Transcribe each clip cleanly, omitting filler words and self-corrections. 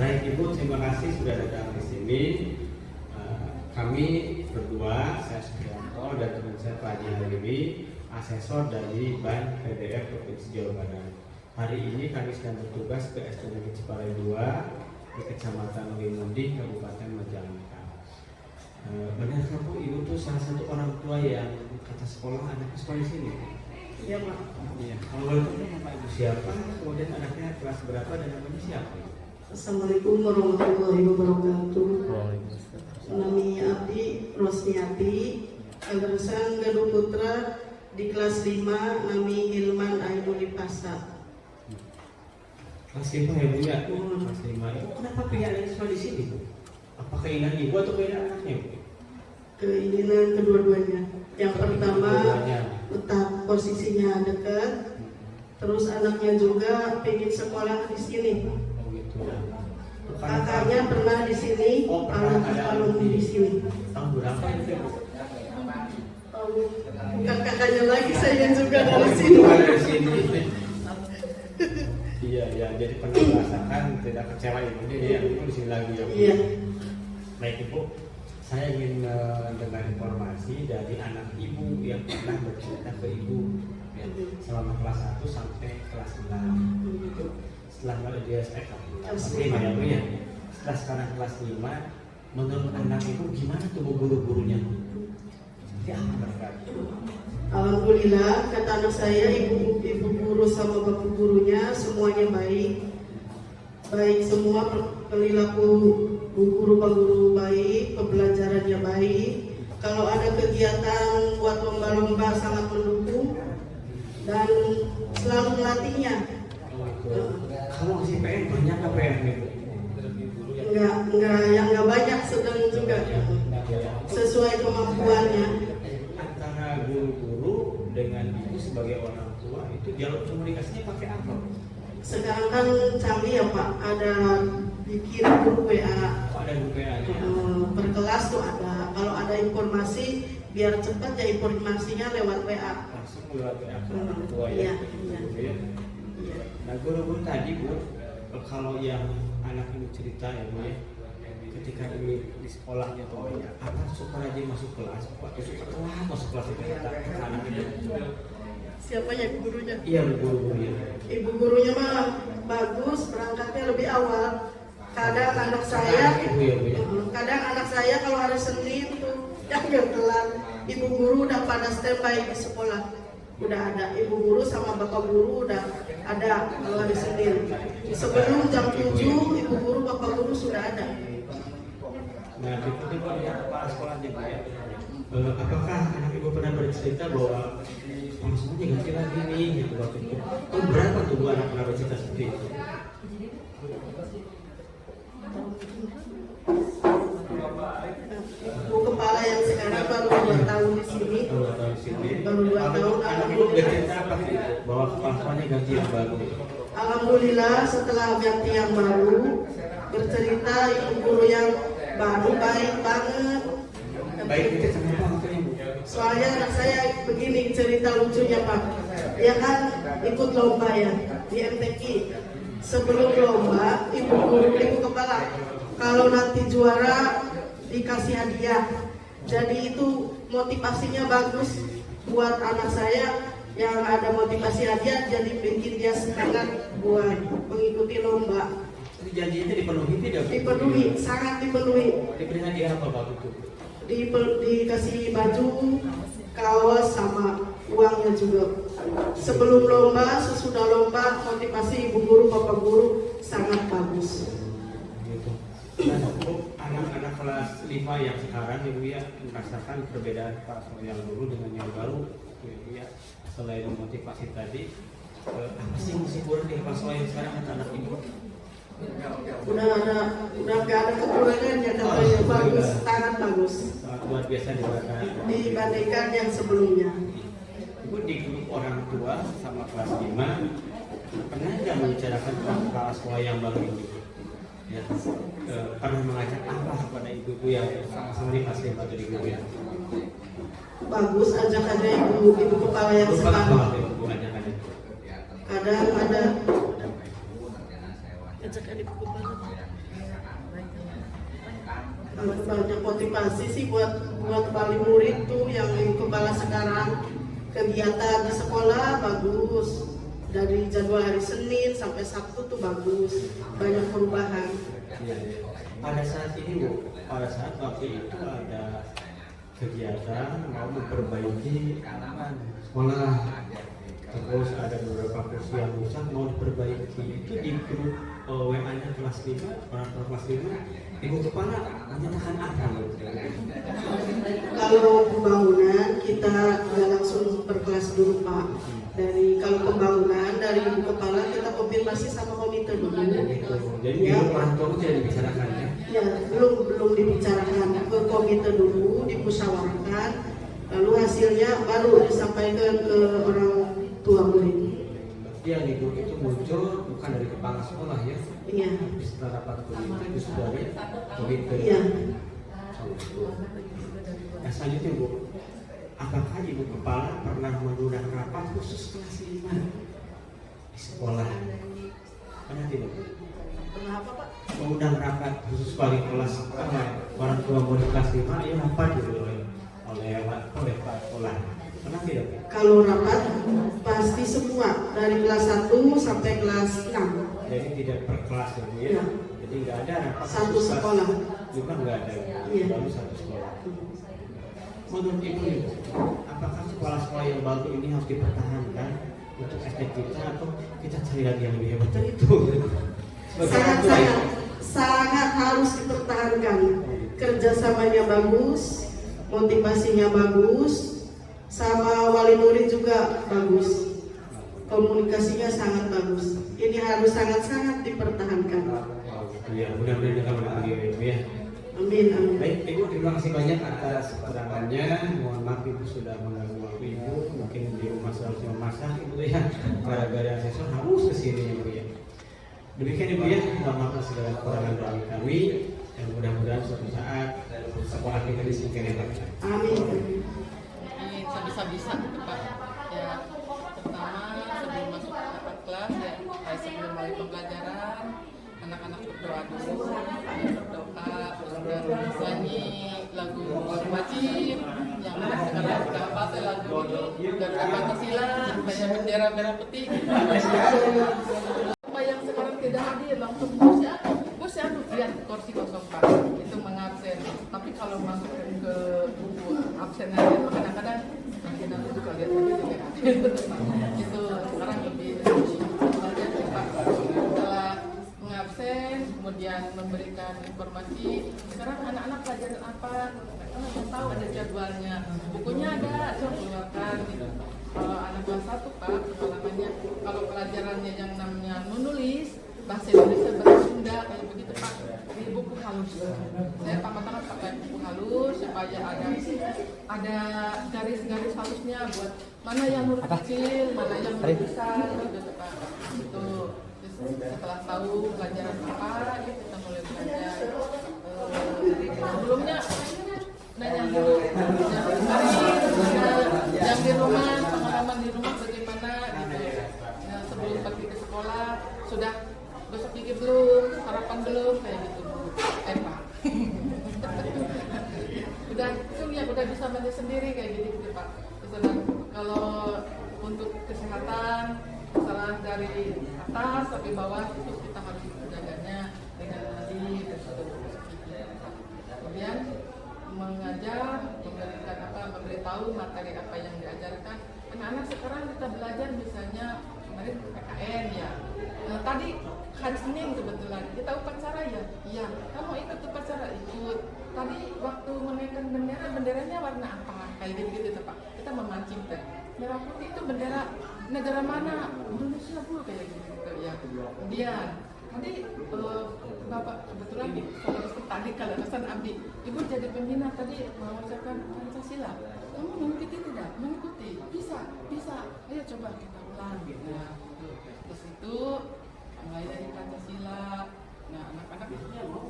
Baik Ibu, terima kasih sudah datang di sini. Kami berdua, saya Supriyanto dan teman saya Pak Haji Halimi, asesor dari Bank PDF Provinsi Jawa Barat. Hari ini kami sedang bertugas ke SD Negeri Ciparai 2 di Kecamatan Limundi, Kabupaten Majalengka. Benarkah Bu, Ibu tuh salah satu orang tua yang kata sekolah anaknya sekolah di sini? Iya Pak. Iya. Kalau boleh tahu Bapak Ibu siapa? Kemudian anaknya kelas berapa dan namanya siapa? Assalamualaikum warahmatullahi wabarakatuh. Nami Abdi Rosniati, lulusan Galuh Putra di kelas 5, Nami Hilman Ainuli Pasa. Kelas 5 ya Bu ya? Kelas 5. Ibu kenapa pilih sekolah di sini Bu? Apa keinginan Ibu atau keinginan anaknya Bu? Keinginan kedua-duanya. Yang pertama, letak posisinya dekat. Terus anaknya juga pengen sekolah di sini. Kakaknya pernah di sini, alumni di sini. Tahun berapa itu? Bukan kakaknya lagi, saya juga dari sini. Iya, ya, jadi pernah merasakan tidak kecewa Ibu ya, Ibu di sini lagi ya. Iya. Baik Ibu, saya ingin mendengar informasi dari anak Ibu yang pernah bercerita ke Ibu ya, selama kelas 1 sampai kelas 6. Setelah dia kelas 5 ya Bu ya. Setelah sekarang kelas 5, menurut anak Ibu gimana tuh guru-gurunya? Seperti apa mereka? Alhamdulillah, kata anak saya, ibu guru sama bapak gurunya semuanya baik. Baik semua, perilaku guru pak guru baik, pembelajarannya baik. Kalau ada kegiatan buat lomba-lomba sangat mendukung dan selalu melatihnya. Kalau si PN banyak apa yang gitu? Enggak banyak, sedang juga sesuai kemampuannya. Antara guru-guru dengan Ibu sebagai orang tua itu dialog komunikasinya pakai apa? Sekarang kan canggih ya Pak, ada bikin grup WA. Ada grup WA-nya. Per kelas tuh ada. Kalau ada informasi biar cepat ya informasinya lewat WA. Langsung lewat WA ke orang tua ya. Iya. Nah guru-guru tadi Bu, kalau yang anak ini cerita ya Bu ya, ketika ini di sekolahnya tuh ya, apa suka rajin masuk kelas, atau suka telat masuk kelas itu kata anak ini? Siapa ya gurunya? Iya guru-gurunya. Ibu gurunya mah bagus, berangkatnya lebih awal. Kadang anak saya, kadang anak saya kalau hari Senin tuh yang telat, ibu guru udah pada standby di sekolah. Udah ada ibu guru sama bapak guru udah ada kalau hari Senin. Sebelum jam 7 ibu guru bapak guru sudah ada. Nah itu lihat kepala sekolahnya Bu ya. Apakah anak Ibu pernah bercerita bahwa semuanya ganti lagi nih gitu waktu itu? Berapa tuh Bu anak pernah bercerita seperti itu? Bu kepala yang sekarang baru 2 tahun di sini. Baru 2 tahun. Anak Ibu bercerita apa sih bahwa kepala sekolahnya ganti yang baru? Alhamdulillah setelah ganti yang baru, bercerita ibu guru yang baru baik banget. Baik itu sama apa maksudnya Bu? Soalnya anak saya begini cerita lucunya Pak. Dia kan ikut lomba ya di MTQ. Sebelum lomba ibu kepala kalau nanti juara dikasih hadiah. Jadi itu motivasinya bagus buat anak saya yang ada motivasi hadiah, jadi bikin dia semangat buat mengikuti lomba. Jadi janjinya dipenuhi tidak? Dipenuhi, sangat dipenuhi. Diberi hadiah apa Pak itu? Dikasih baju, kaos sama uangnya juga. Sebelum lomba, sesudah lomba, motivasi ibu guru, bapak guru sangat bagus. Gitu. Dan untuk anak-anak kelas 5 yang sekarang Ibu ya merasakan perbedaan kelas yang dulu dengan yang baru, Ibu ya selain motivasi tadi, apa sih musik kurang di kelas yang sekarang anak Ibu? Udah nggak ada kekurangannya, katanya bagus, sangat bagus. Sangat luar biasa dibandingkan yang sebelumnya. Ibu di grup orang tua sama kelas 5 pernah nggak membicarakan tentang kepala sekolah yang baru ini? Ya, pernah mengajak apa kepada ibu-ibu yang sama-sama di kelas 5 atau di grup ya? Bagus ajakannya ibu kepala yang sekarang. Kadang ada ajakan ibu kepala. banyak motivasi sih buat wali murid tuh yang kepala sekarang. Kegiatan di sekolah bagus, dari jadwal hari Senin sampai Sabtu tuh bagus, banyak perubahan. Ya, pada saat ini Bu, pada saat waktu itu ada kegiatan mau memperbaiki sekolah, terus ada beberapa kursi yang rusak mau diperbaiki. Itu di grup WA-nya kelas 5, orang tua kelas 5, Ibu Kepala menyatakan apa Bu? Kalau pembangunan kita nggak langsung berkelas dulu Pak. Kalau pembangunan dari Ibu Kepala kita konfirmasi sama komite dulu. Jadi ya. orang tua tidak dibicarakan ya? Ya, belum dibicarakan ke komite dulu, dimusyawarahkan, lalu hasilnya baru disampaikan ke orang tua murid. Yang di grup itu muncul bukan dari kepala sekolah ya? Iya. Setelah rapat komite justru dari komite. Iya. Nah selanjutnya Bu, apakah Ibu Kepala pernah mengundang rapat khusus kelas 5 di sekolah? Pernah tidak? Pernah apa Pak? Mengundang rapat khusus wali kelas orang tua murid kelas 5 ya rapat gitu oleh Pak sekolah. Pernah tidak? Kalau rapat pasti semua dari kelas 1 sampai kelas 6. Jadi tidak per kelas ya Bu ya? Ya. Jadi nggak ada rapat Satu khusus sekolah. juga nggak ada, Iya. baru satu sekolah. Menurut Ibu, apakah sekolah-sekolah yang baru ini harus dipertahankan untuk SD kita atau kita cari lagi yang lebih hebat dari itu? Sangat harus dipertahankan. Kerjasamanya bagus, motivasinya bagus, sama wali murid juga bagus. Komunikasinya sangat bagus. Ini harus sangat-sangat dipertahankan. Ya, mudah-mudahan kita mengerti Ibu ya. Amin, amin. Baik, Ibu terima kasih banyak atas keterangannya. Mohon maaf Ibu sudah mengganggu waktu Ibu. Mungkin di rumah seharusnya memasak Ibu ya. Gara-gara asesor harus kesini Ibu ya. Demikian Ibu ya, mohon maaf atas segala kekurangan dari kami. Dan mudah-mudahan suatu saat sekolah kita di sini hebat. Amin. Ini sebisa-bisa gitu Pak. Ya, pertama sebelum masuk ke kelas ya, sebelum mulai pembelajaran, anak-anak berdoa dulu, berdoa, terus nyanyi lagu wajib, yang sekarang sudah hafal lagu dan Pancasila, banyak bendera merah putih. Pak yang sekarang tidak hadir langsung bos ya lihat kursi kosong Pak, itu mengabsen. Tapi kalau masukkan ke buku absennya itu kadang-kadang nanti juga lihat itu sekarang lebih belajar Pak. Setelah mengabsen, kemudian memberikan informasi. Sekarang anak-anak pelajaran apa? Mereka tahu ada jadwalnya, bukunya ada, saya keluarkan gitu. Kalau anak kelas 1 Pak, pengalamannya kalau pelajarannya yang namanya menulis bahasa Indonesia bahasa Sunda kayak begitu Pak, di buku halus. Saya tangan pakai buku halus supaya ada garis-garis halusnya buat mana yang huruf kecil, mana yang huruf besar gitu Pak. Itu setelah tahu pelajaran apa, kita mulai belajar. Sebelumnya nanya dulu yang di rumah, pengalaman di rumah bagaimana gitu. Nah, sebelum pergi ke sekolah sudah besok pikir belum, sarapan belum kayak gitu Pak. udah bisa mandi sendiri kayak gitu Pak. Misalnya kalau untuk kesehatan masalah dari atas sampai bawah itu kita harus menjaganya dengan mandi dan kemudian mengajar, memberitahu materi apa yang diajarkan. Anak-anak sekarang kita belajar misalnya kemarin PKN ya. Tadi hari Senin kebetulan kita upacara ya. Iya, kamu ikut upacara ikut. Tadi waktu menaikkan bendera, benderanya warna apa? Kayak gitu Pak. Kita memancing teh. Merah putih itu bendera negara mana? Indonesia Bu kayak gitu ya. Kemudian tadi Bapak kebetulan tadi kalau pesan Abdi, Ibu jadi pembina tadi mengucapkan Pancasila. Kamu mengikuti tidak? Mengikuti. Bisa. Ayo coba kita ulang gitu ya. Terus itu mulai dari Pancasila. Nah, anak-anak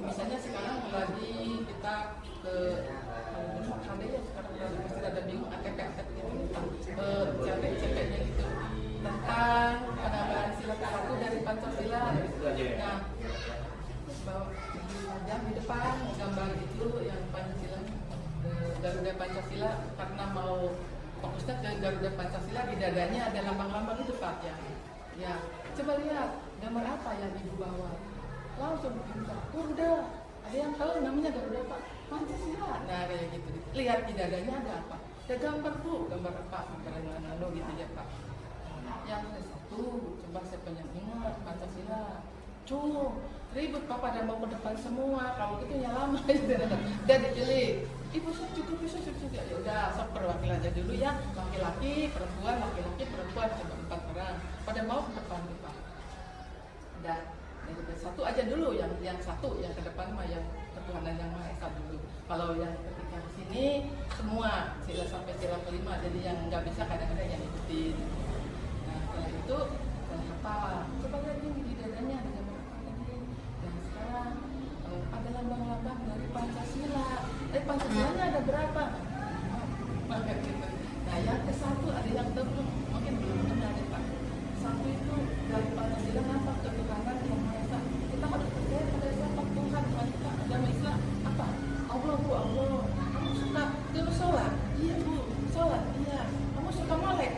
misalnya sekarang lagi kita ke ada ya sekarang masih ada bingung ATP gitu. CP-nya gitu. Tentang penambahan sila ke-1 dari Pancasila. Nah, bawa di depan gambar itu Pancasila karena mau fokusnya ke Garuda Pancasila, di dadanya ada lambang-lambang itu Pak ya. Ya, coba lihat gambar apa yang Ibu bawa. Langsung minta, Garuda. Ada yang tahu namanya Garuda Pak? Pancasila. Nah kayak gitu. Lihat di dadanya ada apa? Ada gambar Bu, gambar apa? Gambar nano gitu ya Pak. Yang ada satu, coba saya pengen ingat Pancasila. Ribut Pak pada mau ke depan semua. Kalau gitu ya lama dan dipilih. Ibu cukup ya udah sok perwakilan aja dulu ya, laki-laki perempuan coba 4 orang pada mau ke depan nih Pak. Udah dari satu aja dulu yang satu yang ke depan mah yang ketuhanan yang Maha Esa dulu. Kalau yang ketika di sini semua sila sampai sila kelima, jadi yang nggak bisa kadang-kadang yang ikutin. Nah setelah itu apa? Coba lihat ini di dadanya ada gambar apa lagi. Dan sekarang ada lambang-lambang dari Pancasila. Pancasilanya ada berapa? Maka gitu. Nah yang ke satu ada yang tahu mungkin belum pernah ada Pak. Satu itu dari Pancasila apa? Ketuhanan yang Maha Esa. Kita harus percaya pada siapa Tuhan. Kita agama Islam apa? Allah Bu, Allah. Kamu suka dulu sholat? Iya Bu, sholat. Iya. Kamu suka molek?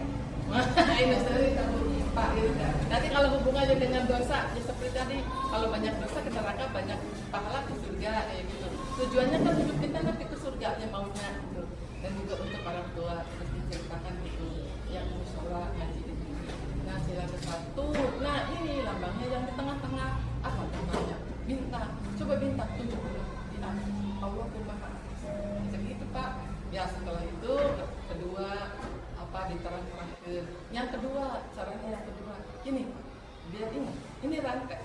Ini sering kamu Pak gitu kan. Nanti kalau hubungannya dengan dosa, ya seperti tadi, kalau banyak dosa ke neraka, banyak pahala ke surga kayak gitu. Tujuannya kan hidup kita nanti ke surga yang maunya gitu. Dan juga untuk orang tua terus diceritakan gitu, yang musola ngaji ini. Nah sila ke-1, nah ini lambangnya yang di tengah-tengah apa namanya? Bintang. Coba bintang tunjuk dulu di atas. Allah Maha Esa. Gitu Pak. Ya setelah itu kedua apa diterang-terangkan. Yang kedua caranya yang kedua ini biar ingat ini rantai.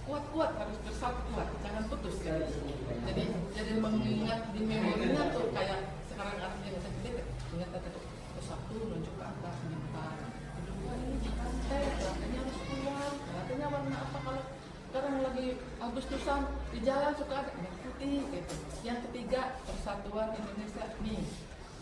Kuat-kuat harus bersatu kuat, jangan putus guys. Jadi mengingat di memorinya tuh kayak sekarang artinya nggak sedikit ingat tadi satu nunjuk ke atas bintang, kedua ini rantainya harus kuat, rantainya warna apa kalau sekarang lagi Agustusan di jalan suka ada merah putih gitu. Yang ketiga persatuan Indonesia nih.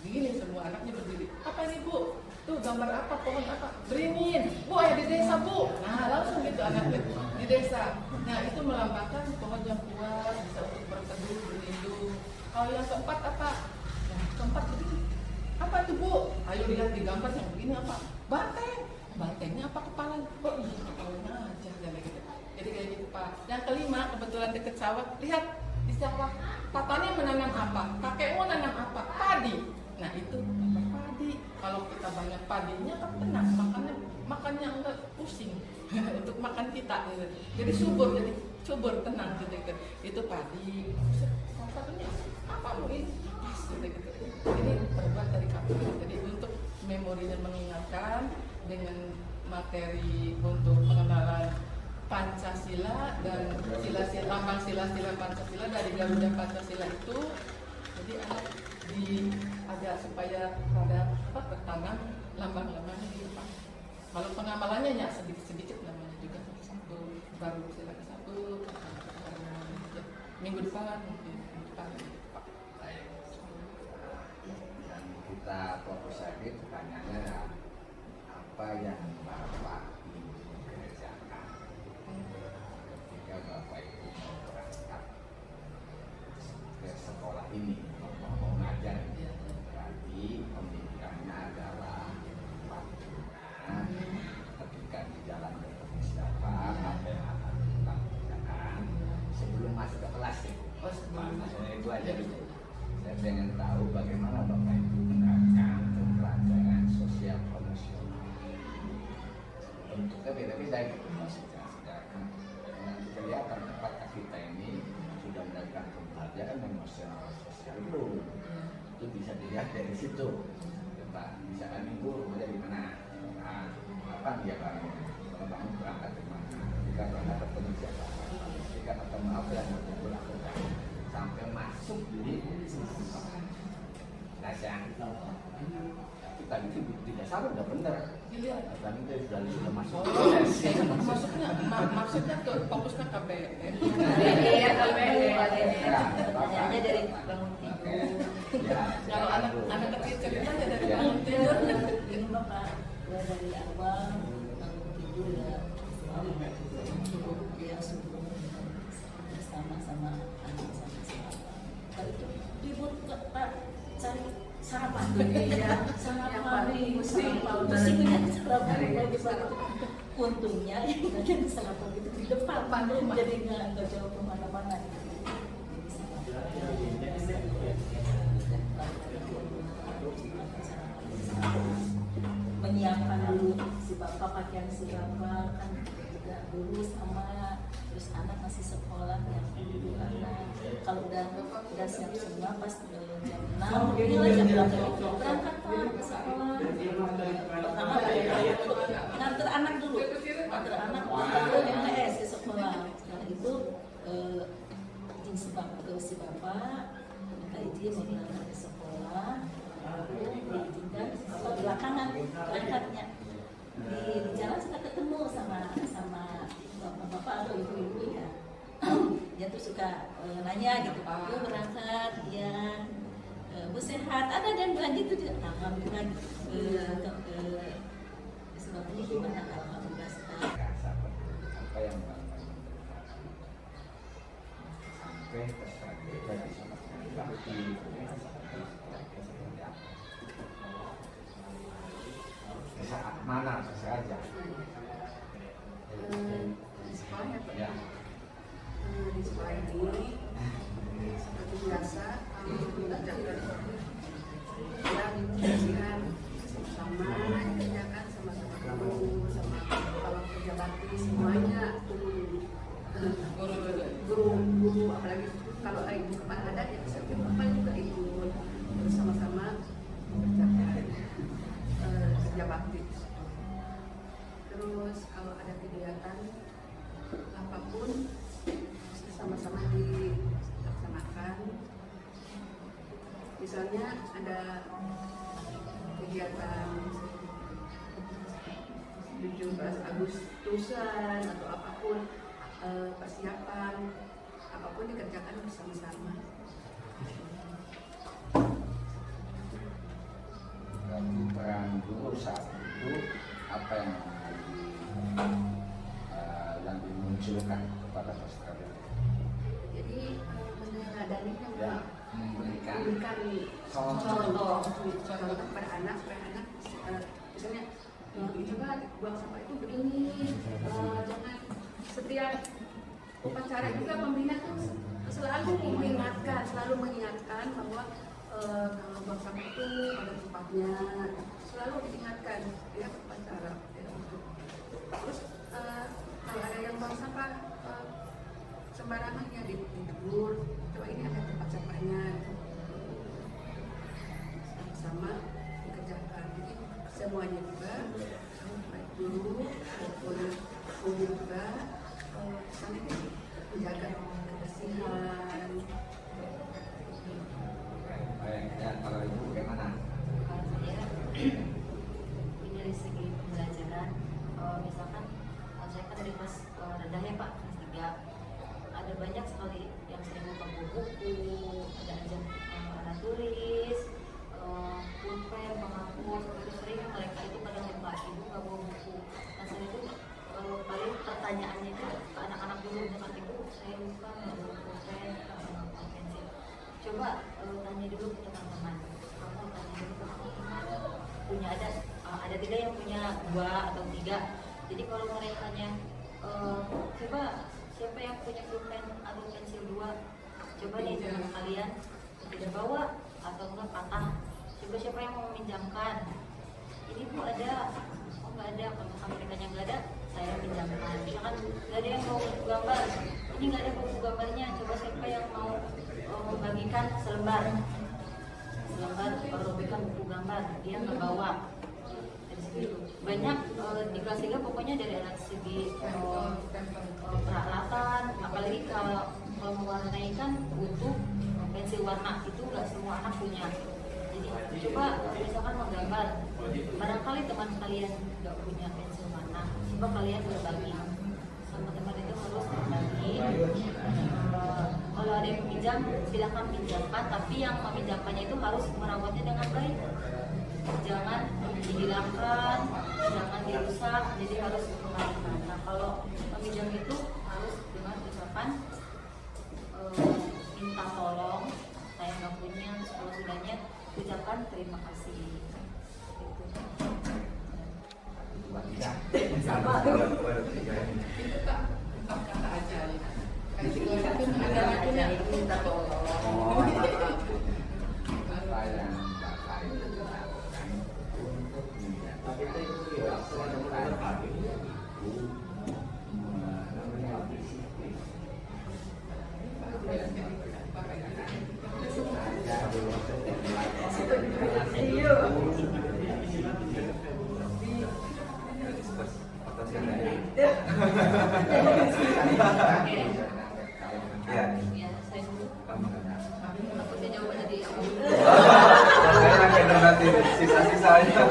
Begini semua anaknya berdiri. Apa ini Bu? Tuh gambar apa? Pohon apa? Beringin. Bu ada di desa Bu. Nah langsung gitu anaknya di desa. Nah itu melambangkan pohon yang kuat bisa untuk berteduh, berlindung. Kalau yang keempat apa? Yang keempat begini. Apa itu Bu? Ayo lihat di gambar yang begini apa? Banteng. Bantengnya apa kepala? Oh iya kepalanya aja. Jadi kayak gitu Pak. Yang kelima kebetulan deket sawah. Lihat di sawah. Tatanya menanam apa? Kakekmu menanam apa? Padi. Nah itu gambar padi. Kalau kita banyak padinya kan tenang, makannya enggak pusing untuk makan kita. Gitu. Jadi subur tenang gitu. Itu padi. Salah satunya apa mungkin? Gitu. Ini terbuat dari kapas. Jadi untuk memori dan mengingatkan dengan materi untuk pengenalan Pancasila dan lambang sila-sila Pancasila dari Garuda Pancasila itu, jadi anak agak supaya pada tertanam lambang-lambangnya di depan. Kalau pengamalannya ya sedikit-sedikit namanya juga satu baru sila ke-1 minggu depan mungkin Pak. Baik. Dan kita fokus lagi pertanyaannya apa yang Bapak Ibu kerjakan ketika Bapak Ibu mau berangkat ke sekolah ini mau ngajar. Berarti pendidikannya adalah waktunya ketika di jalan ketemu siapa apa yang akan kita kerjakan sebelum masuk ke kelas ya. Maksudnya itu aja dulu. Saya pengen tahu bagaimana Bapak Ibu menerapkan pembelajaran sosial emosional. Bentuknya beda-beda gitu maksudnya. Sedangkan dengan kita lihat tempat kita ini sudah melakukan pembelajaran emosional sosial dulu. Itu bisa dilihat dari situ. Pak, misalkan Ibu dari mana? Nah, apa dia bangun? Kalau bangun berangkat ke mana? Jika berangkat ketemu siapa? Jika ketemu apa yang mau lakukan? Sampai masuk di dasar. Kita itu tidak salah, udah bener. Dan itu sudah masuk. Maksudnya ke fokusnya KBM. Iya, hanya dari bangun tidur. Kalau anak kecil ceritanya dari bangun tidur. Ini Bapak, dari awal bangun tidur ya. Ya sebelum sama-sama anak sama-sama. Kalau itu ribut Pak, cari sarapan sarapan. Iya. Sarapan nih, Pusing. sarapan. Pusingnya sarapan pagi-pagi. Untungnya yang bagian sarapan itu di depan rumah, jadi nggak jauh kemana-mana. Menyiapkan dulu si bapak pakaian si bapak kan juga dulu sama, terus anak masih sekolah yang dulu anak kalau udah siap semua pas jam 6 inilah jam 8 berangkat Pak ke sekolah. Pertama nganter anak dulu, nganter anak ke MTS ke sekolah. Setelah itu izin si bapak minta izin mau berangkat ke sekolah, diizinkan atau belakangan berangkatnya di jalan suka ketemu sama bapak-bapak atau ibu-ibu ya. Dia tuh suka nanya gitu, Bu berangkat ya, Bu sehat, ada dan bilang gitu juga. Alhamdulillah sebabnya gimana, alhamdulillah apa yang sampai terjadi sama saat mana saja Di sekolah ya Pak. ya. Di sekolah ini seperti biasa belajar dan kebersihan sama kerjakan sama-sama guru, sama kalau kerja bakti semuanya guru apalagi kalau ibu kepala adat ya setiap bapak juga ikut terus sama-sama mengerjakan kerja bakti. Terus kalau ada kegiatan apapun sama-sama dilaksanakan. Misalnya ada kegiatan 17 Agustusan atau apapun persiapan apapun dikerjakan bersama-sama. Bagi peran guru saat itu apa yang dimunculkan kepada peserta didik? Jadi meneladani Ya, memberikan contoh kepada anak misalnya coba buang sampah itu begini, jangan setiap upacara juga pembina tuh selalu mengingatkan bahwa kalau buang sampah itu ada tempatnya, selalu diingatkan tiap upacara. Terus kalau ada yang buang sampah sembarangan ya ditegur, coba ini ada tempat sampahnya, sama dikerjakan. Jadi semuanya juga baik guru maupun juga sampai menjaga kebersihan. dan kalau ibu bagaimana? Kalau saya ini dari segi pembelajaran, misalkan saya kan dari kelas rendah ya Pak, kelas 3 ada banyak sekali yang sering membawa buku, ada ajang anak tulis, pulpen, penghapus, itu sering mereka itu kadang lupa ibu nggak bawa buku. Nah saya itu paling pertanyaannya itu ke anak-anak dulu dengan ibu saya lupa nggak bawa pulpen, pensil. Coba tanya dulu ke teman-teman, kamu tanya dulu ke teman-teman punya ada tidak yang punya 2 atau 3. Jadi kalau mereka tanya coba siapa yang punya pulpen atau pensil 2, coba nih teman kalian tidak bawa atau enggak patah, coba siapa yang mau meminjamkan. Ini Bu ada, oh nggak ada, kalau mereka yang nggak ada saya pinjamkan. Misalkan nggak ada yang mau buku gambar, ini nggak ada buku gambarnya, coba siapa yang mau membagikan selembar membagikan buku gambar, dia nggak bawa. Banyak di kelas 3 pokoknya dari segi peralatan, apalagi kalau mewarnai kan butuh pensil warna, itu nggak semua anak punya. Jadi coba misalkan menggambar, barangkali teman kalian nggak punya pensil warna, coba kalian berbagi sama teman, itu harus berbagi. Kalau ada yang pinjam silakan pinjamkan, tapi yang meminjamkannya itu harus merawatnya dengan baik, jangan dihilangkan, jangan dirusak, jadi harus dikembalikan. Nah kalau meminjam itu harus dengan ucapan minta tolong, saya nggak punya, kalau sudahnya ucapkan terima kasih. Itu. Sama tuh. Itu Kak, kata aja ya. Kayak juga satu ada lagunya minta tolong. Apa yang Bapak itu lakukan untuk menjadikan peserta itu melalui disiplin. Apa yang Bapak lakukan? Ada Ya, saya dulu. Takutnya jawabannya di aku. Saya akan nanti sisa-sisanya.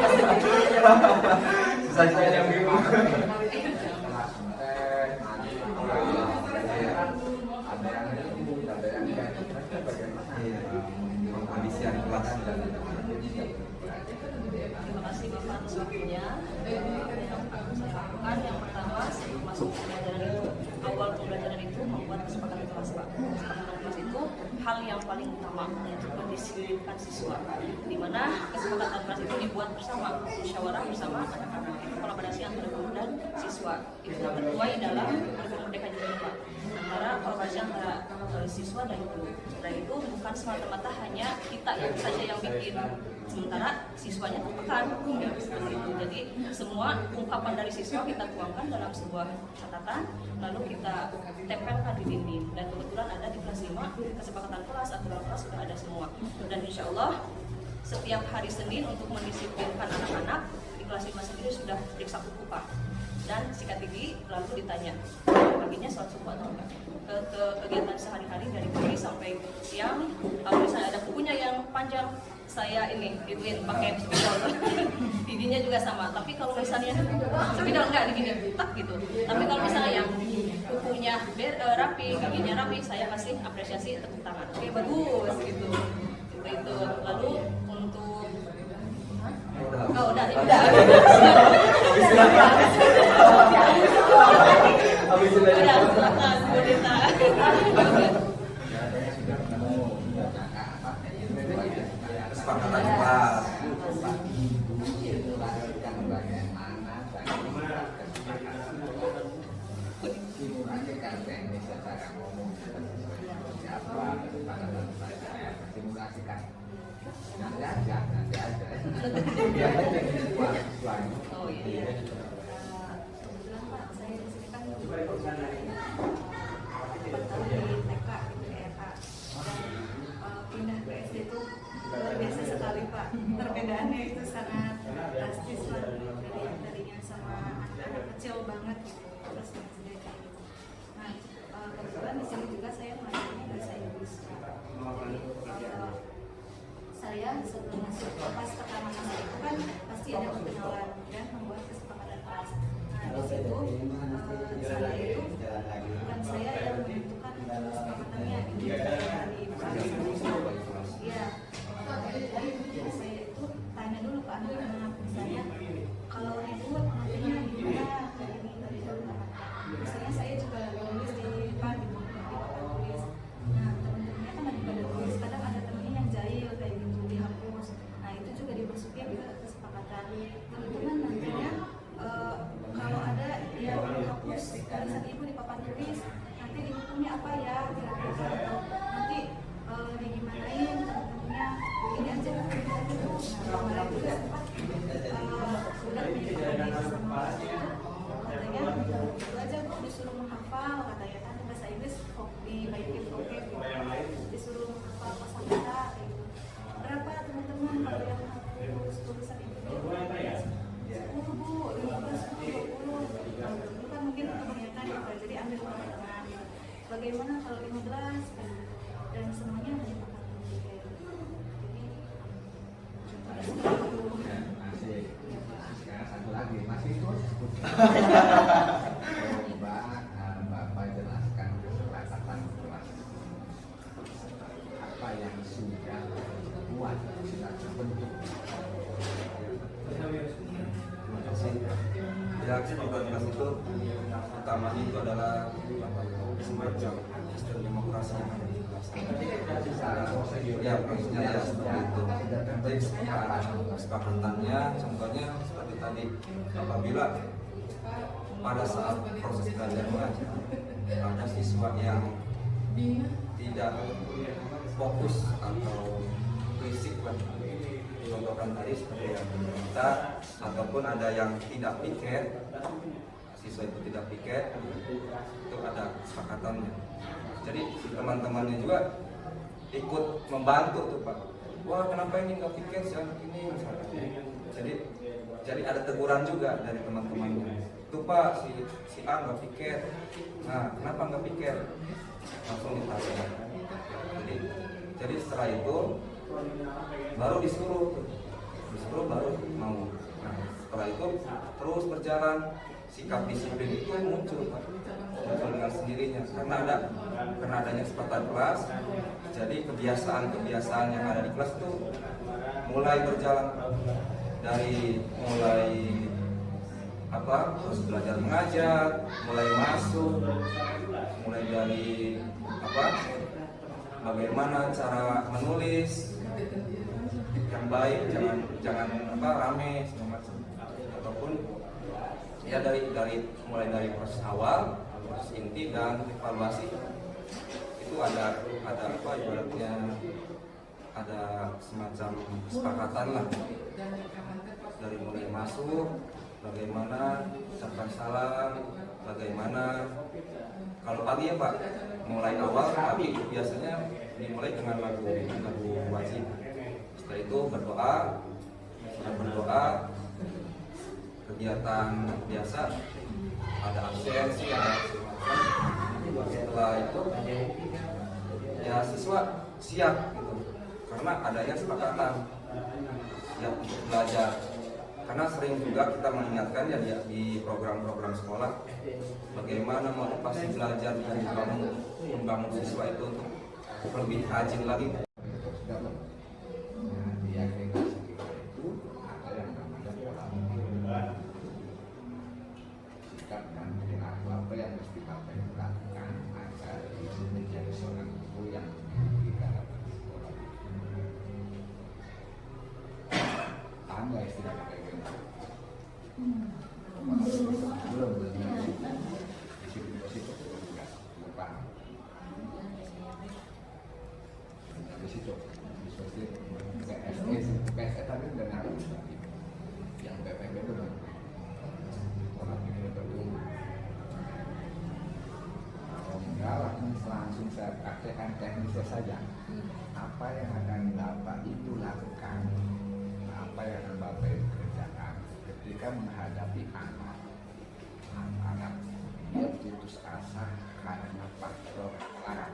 Sisa-sisanya yang bingung. Pengkondisian kelas. Terima kasih Bapak atas waktunya. Yang akan saya lakukan yang pertama sebelum masuk pembelajaran itu, awal pembelajaran itu membuat kesepakatan kelas Pak. Kesepakatan kelas itu hal yang paling utama yaitu mendisiplinkan siswa. Di mana kesepakatan kelas itu dibuat bersama, musyawarah bersama anak-anak. Itu kolaborasi antara guru dan siswa. Itu tertuai dalam kurikulum Merdeka juga Pak. Antara kolaborasi antara siswa dan guru. Dan itu bukan semata-mata hanya kita yang saja yang bikin, sementara siswanya tertekan ya, seperti itu. Jadi semua ungkapan dari siswa kita tuangkan dalam sebuah catatan, lalu kita tempelkan di dinding. Dan kebetulan ada di kelas 5 kesepakatan kelas, aturan kelas sudah ada semua. Dan insya Allah setiap hari Senin untuk mendisiplinkan anak-anak di kelas 5 sendiri sudah periksa buku Pak. Dan sikat gigi, lalu ditanya paginya sholat subuh atau enggak, ke kegiatan sehari-hari dari pagi sampai siang. Kalau misalnya ada bukunya yang panjang, saya gituin pakai spidol. Giginya juga sama. Tapi kalau misalnya spidol enggak digini, tak gitu. Tapi kalau misalnya yang bukunya rapi, giginya rapi, saya kasih apresiasi tepuk tangan. Oke, bagus gitu. Itu. Lalu untuk udah. Silakan Bu Dita. Kesepakatan kelas. Nanti aja. Oh iya. Kebetulan Pak, saya di sini kan di TK gitu ya Pak. Dan pindah ke SD itu luar biasa sekali Pak. Perbedaannya itu sangat drastis lah dari yang tadinya sama anak-anak kecil banget gitu. Terus yang SD kayak gitu. Nah, kebetulan di sini juga saya mengajarnya bahasa Inggris Pak. Saya sebelum masuk pas pertama kali itu kan pasti ada perkenalan dan membuat kesepakatan kelas. Nah di situ saya itu bukan saya yang menentukan kesepakatannya ini dari iya. Jadi saya itu tanya dulu ke anak-anak misalnya kalau ribut nantinya gimana kayak ini tadi dulu. Misalnya saya juga nulis di depan di papan tulis. Nah teman-temannya kan lagi pada tulis, kadang ada temennya yang jahil kayak gitu dihapus. Nah itu juga dimasukin ke kesepakatan teman-teman nantinya kalau ada yang hapus tulisan ibu di papan tulis nanti dihukumnya apa ya kira-kira atau nanti digimanain teman-temannya ini aja gitu. Nah kemarin juga sempat udah dikoordinasi sama katanya itu aja disuruh menghafal katanya kan bahasa Inggris dibaikin oke gitu. Disuruh menghafal kosakata kayak gitu. Berapa teman-teman kalau yang hapus tulisan ibu? 10 Bu, 15, 20. Itu kan mungkin kebanyakan gitu. Jadi ambil teman-teman. Bagaimana kalau 15? Dan semuanya menyepakati kayak gitu. Jadi Sekarang satu lagi masih terus. Bapak jelaskan kesepakatan kelas. Apa yang sudah dibuat, sudah terbentuk. Terima kasih. Ya, kesepakatan kelas itu pertamanya itu adalah semacam sistem demokrasi yang Ya, maksudnya ya seperti itu. Tapi kesepakatannya, contohnya seperti tadi, apabila pada saat proses belajar mengajar ada siswa yang tidak fokus atau berisik lah, contohkan tadi seperti yang kita, ataupun ada yang tidak piket, siswa itu tidak piket, itu ada kesepakatannya. Jadi teman-temannya juga ikut membantu tuh Pak. Wah, kenapa ini nggak piket si anak ini misalnya. Jadi ada teguran juga dari teman-temannya. Tuh Pak, si A nggak piket. Nah, kenapa nggak piket? Langsung ditanya. Jadi setelah itu baru disuruh baru mau. Nah, setelah itu terus berjalan, sikap disiplin itu muncul Pak. Muncul dengan sendirinya karena adanya kesempatan kelas. Jadi kebiasaan yang ada di kelas itu mulai berjalan dari terus belajar mengajar, mulai masuk, mulai dari bagaimana cara menulis yang baik, jangan rame segala macam, ataupun ya mulai dari proses awal, proses inti dan evaluasi itu ada ibaratnya ada semacam kesepakatan lah, dari mulai masuk, bagaimana ucapan salam, bagaimana kalau pagi ya Pak, mulai awal pagi biasanya dimulai dengan lagu wajib. Setelah itu berdoa, kegiatan biasa, ada absensi, ada setelah itu ya siswa siap gitu, karena adanya kesepakatan siap untuk belajar. Karena sering juga kita mengingatkan ya di program-program sekolah bagaimana motivasi belajar dan membangun siswa itu untuk lebih rajin lagi. Sikap dan perilaku apa yang harus kita lakukan agar menjadi seorang guru yang memiliki karakter sekolah. Paham nggak istilah kayak gitu? Belum di situ lupa. Di situ PSE tadi udah ngaruh yang PPB itu kan orang ini bertumbuh. Kalau langsung saya praktekkan teknisnya saja, apa yang akan Bapak itu lakukan, apa yang akan Bapak itu kerjakan ketika menghadapi anak dia putus asa karena faktor larat.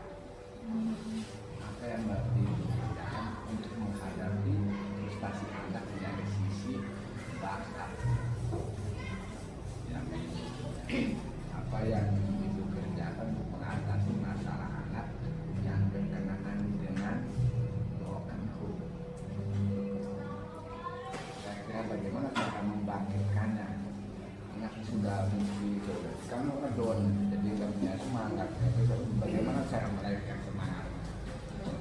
Apa yang Bapak itu kerjakan untuk menghadapi frustasi anak dari sisi bakat. Apa yang itu kerjakan untuk mengatasi masalah anak yang berkenaan dengan broken home. Kira-kira bagaimana cara membangkitkannya? Anak sudah mesti kamu ngedon, jadi kamunya semangat. Bagaimana cara melahirkan semangat?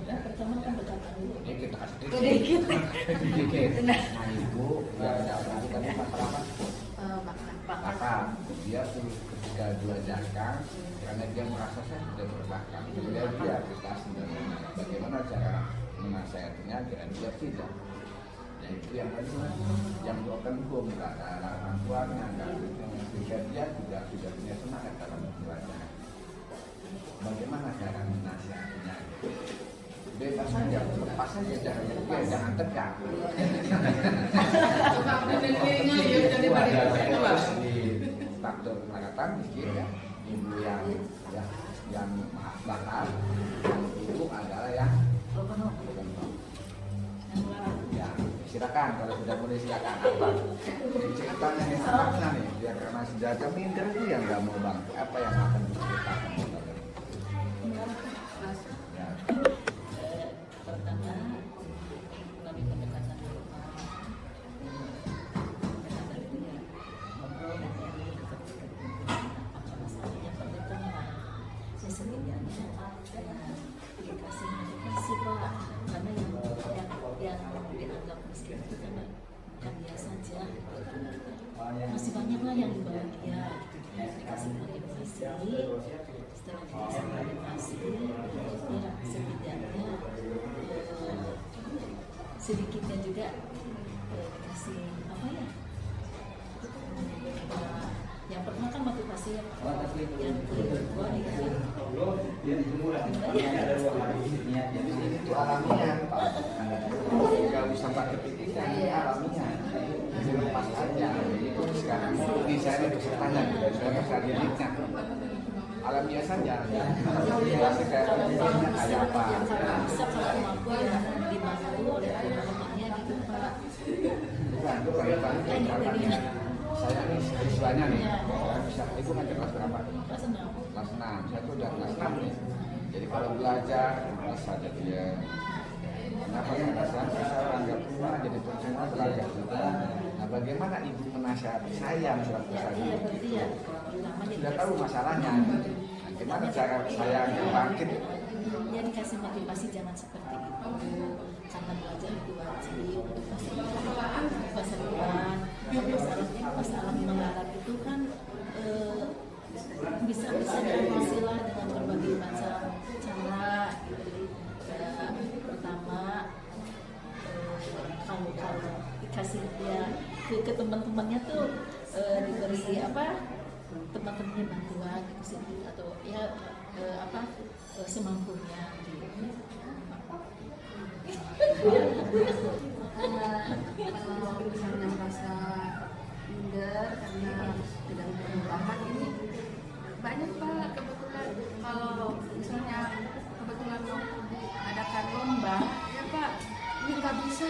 Yang pertama kan berkata dulu. Kita kasih sedikit. Nah itu yang tadi masalah apa? Bakat. Dia tuh ketika belajarkan karena dia merasa saya sudah berbakat, kemudian dia prestasi dan bagaimana cara menasihatinya agar dia tidak. Ya itu yang tadi yang broken home, nggak ada orang tuanya, sehingga dia tidak punya semangat dalam belajar. Bagaimana cara menasihatinya? Bebas saja, lepas saja, jangan tegang. Faktor kelakatan mungkin ya, ibu yang bakal, yang ibu adalah yang ya silakan, kalau sudah boleh silakan apa ceritanya yang sebenarnya nih, dia karena senjata minder itu yang nggak mau bantu, apa yang akan diceritakan? Ya. Pertama, melalui pendekatan masalahnya pertemuan. Sesungguhnya dikasih masih banyak lah yang dibawa dia dikasih motivasi, setelah dikasih motivasi ya setidaknya sedikitnya juga dikasih apa ya, yang pertama kan motivasi yang kedua itu alamiah Pak, nggak usah pakai pikiran, ini alamiah, itu lepas aja. Itu sekarang ini saya pesertanya, saya didiknya alamiah saja. Kasih kayak apa? bisa kalau mampu ya dibantu oleh teman-temannya gitu Pak. Bukan saya ini istilahnya nih, saya bisa, ibu ngajar kelas berapa? Kelas 6. Kelas 6, saya tuh udah kelas 6 nih. Jadi kalau belajar, kelas saja dia. Kenapa ya? Saya anggap cuma jadi percuma belajar juga. Nah bagaimana ibu menasihati saya surat Ya, iya berarti ya pertama sudah tahu masalahnya. Nah, gimana cara saya bangkit? ya dikasih motivasi jangan seperti itu, karena belajar itu wajib, keseruan masalah mengarang itu kan bisa diatasi lah dengan berbagai macam cara gitu. Ya, pertama kalau dikasih ya ke teman-temannya tuh diberi apa, teman-temannya bantuan gitu atau ya semampunya gitu. Kalau misalnya merasa minder karena tidak berbakat ini banyak Pak, kebetulan kalau misalnya kebetulan mau diadakan lomba ya Pak, ini nggak bisa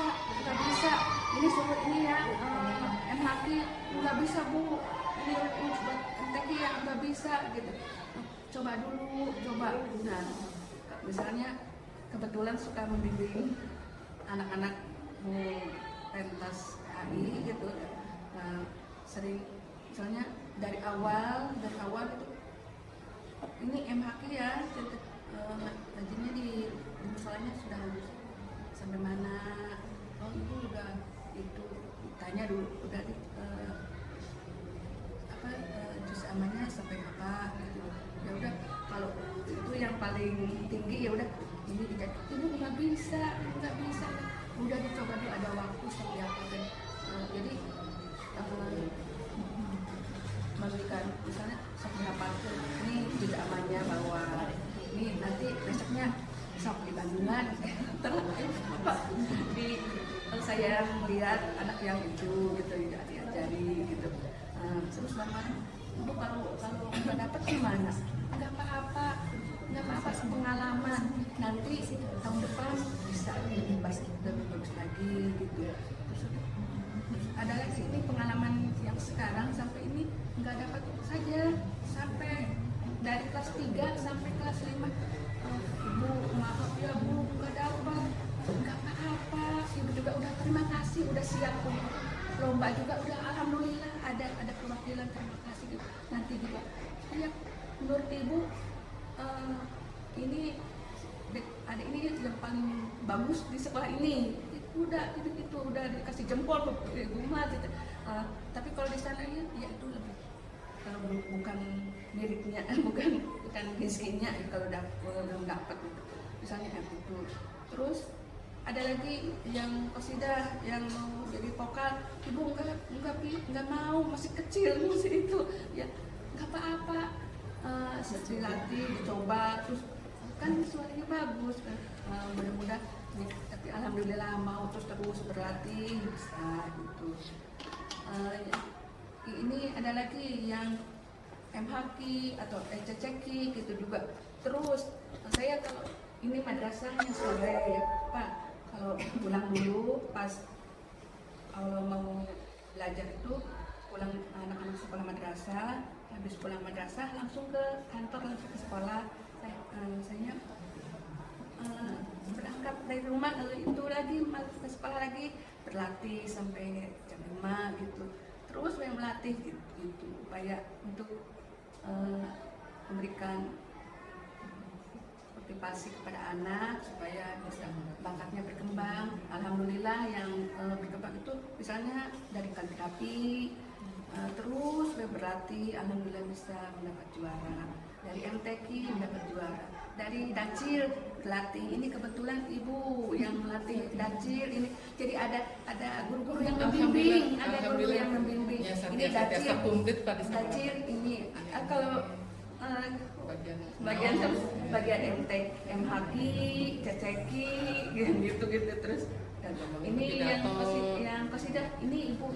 ini suruh ini ya MHQ nggak bisa Bu, ini buat MTQ yang nggak bisa gitu, coba dulu. Nah misalnya kebetulan suka membimbing anak-anak pentas AI gitu, nah, sering misalnya dari awal gitu, ini MHQ ya, rajinnya di musolanya sudah sampai mana, oh ibu udah itu tanya dulu udah di juz amannya sampai apa gitu. Ya udah kalau itu yang paling tinggi ya udah ini ibu nggak bisa udah dicoba dulu, ada waktu seperti apa kan. Jadi memberikan misalnya seberapa ini juz amannya bahwa ini nanti besoknya sok di Bandungan terus kalau saya melihat anak yang itu gitu diajari gitu, terus bagaimana ibu kalau nggak dapat gimana, nggak apa-apa pengalaman, nanti tahun depan bisa lebih bagus lagi gitu. Terus ada lagi ini pengalaman yang sekarang sampai ini nggak dapat saja sampai dari kelas 3 sampai kelas 5. Ibu maaf ya Bu, nggak dapat, nggak apa-apa, ibu juga udah terima kasih, udah siap lomba juga udah alhamdulillah ada perwakilan, terima kasih gitu. Nanti juga ya menurut ibu ini adik ini yang paling bagus di sekolah ini, udah itu udah dikasih jempol ke rumah gitu. Tapi kalau di sana ya itu lebih bukan miliknya, bukan rezekinya kalau belum dapat gitu. Misalnya itu. Terus ada lagi yang qasidah yang mau jadi vokal, ibu enggak mau, masih kecil masih itu ya nggak apa-apa, dilatih dicoba terus kan suaranya bagus kan, mudah-mudahan tapi alhamdulillah mau terus berlatih bisa gitu. Ini ada lagi yang MHQ atau ECCQ gitu juga. Terus saya kalau ini madrasahnya sore ya Pak, kalau pulang dulu pas kalau mau belajar itu pulang anak-anak sekolah madrasah, habis pulang madrasah langsung ke kantor, langsung ke sekolah. Saya berangkat dari rumah itu lagi ke sekolah lagi berlatih sampai jam 5 gitu. Terus saya melatih gitu supaya untuk memberikan motivasi kepada anak supaya bisa bakatnya berkembang. Alhamdulillah yang berkembang itu misalnya dari kaligrafi, Terus berlatih, alhamdulillah bisa mendapat juara. Dari MTQ mendapat juara. Dari Dacil latih, ini kebetulan ibu yang melatih Dacil ini. Jadi ada guru-guru yang membimbing, ada guru yang membimbing. Ya, Ini Dacil, komplit Pak di sana. Dacil ini kalau bagian MT, MHQ, CCQ, gitu terus. Ini yang kosidah, ini ibu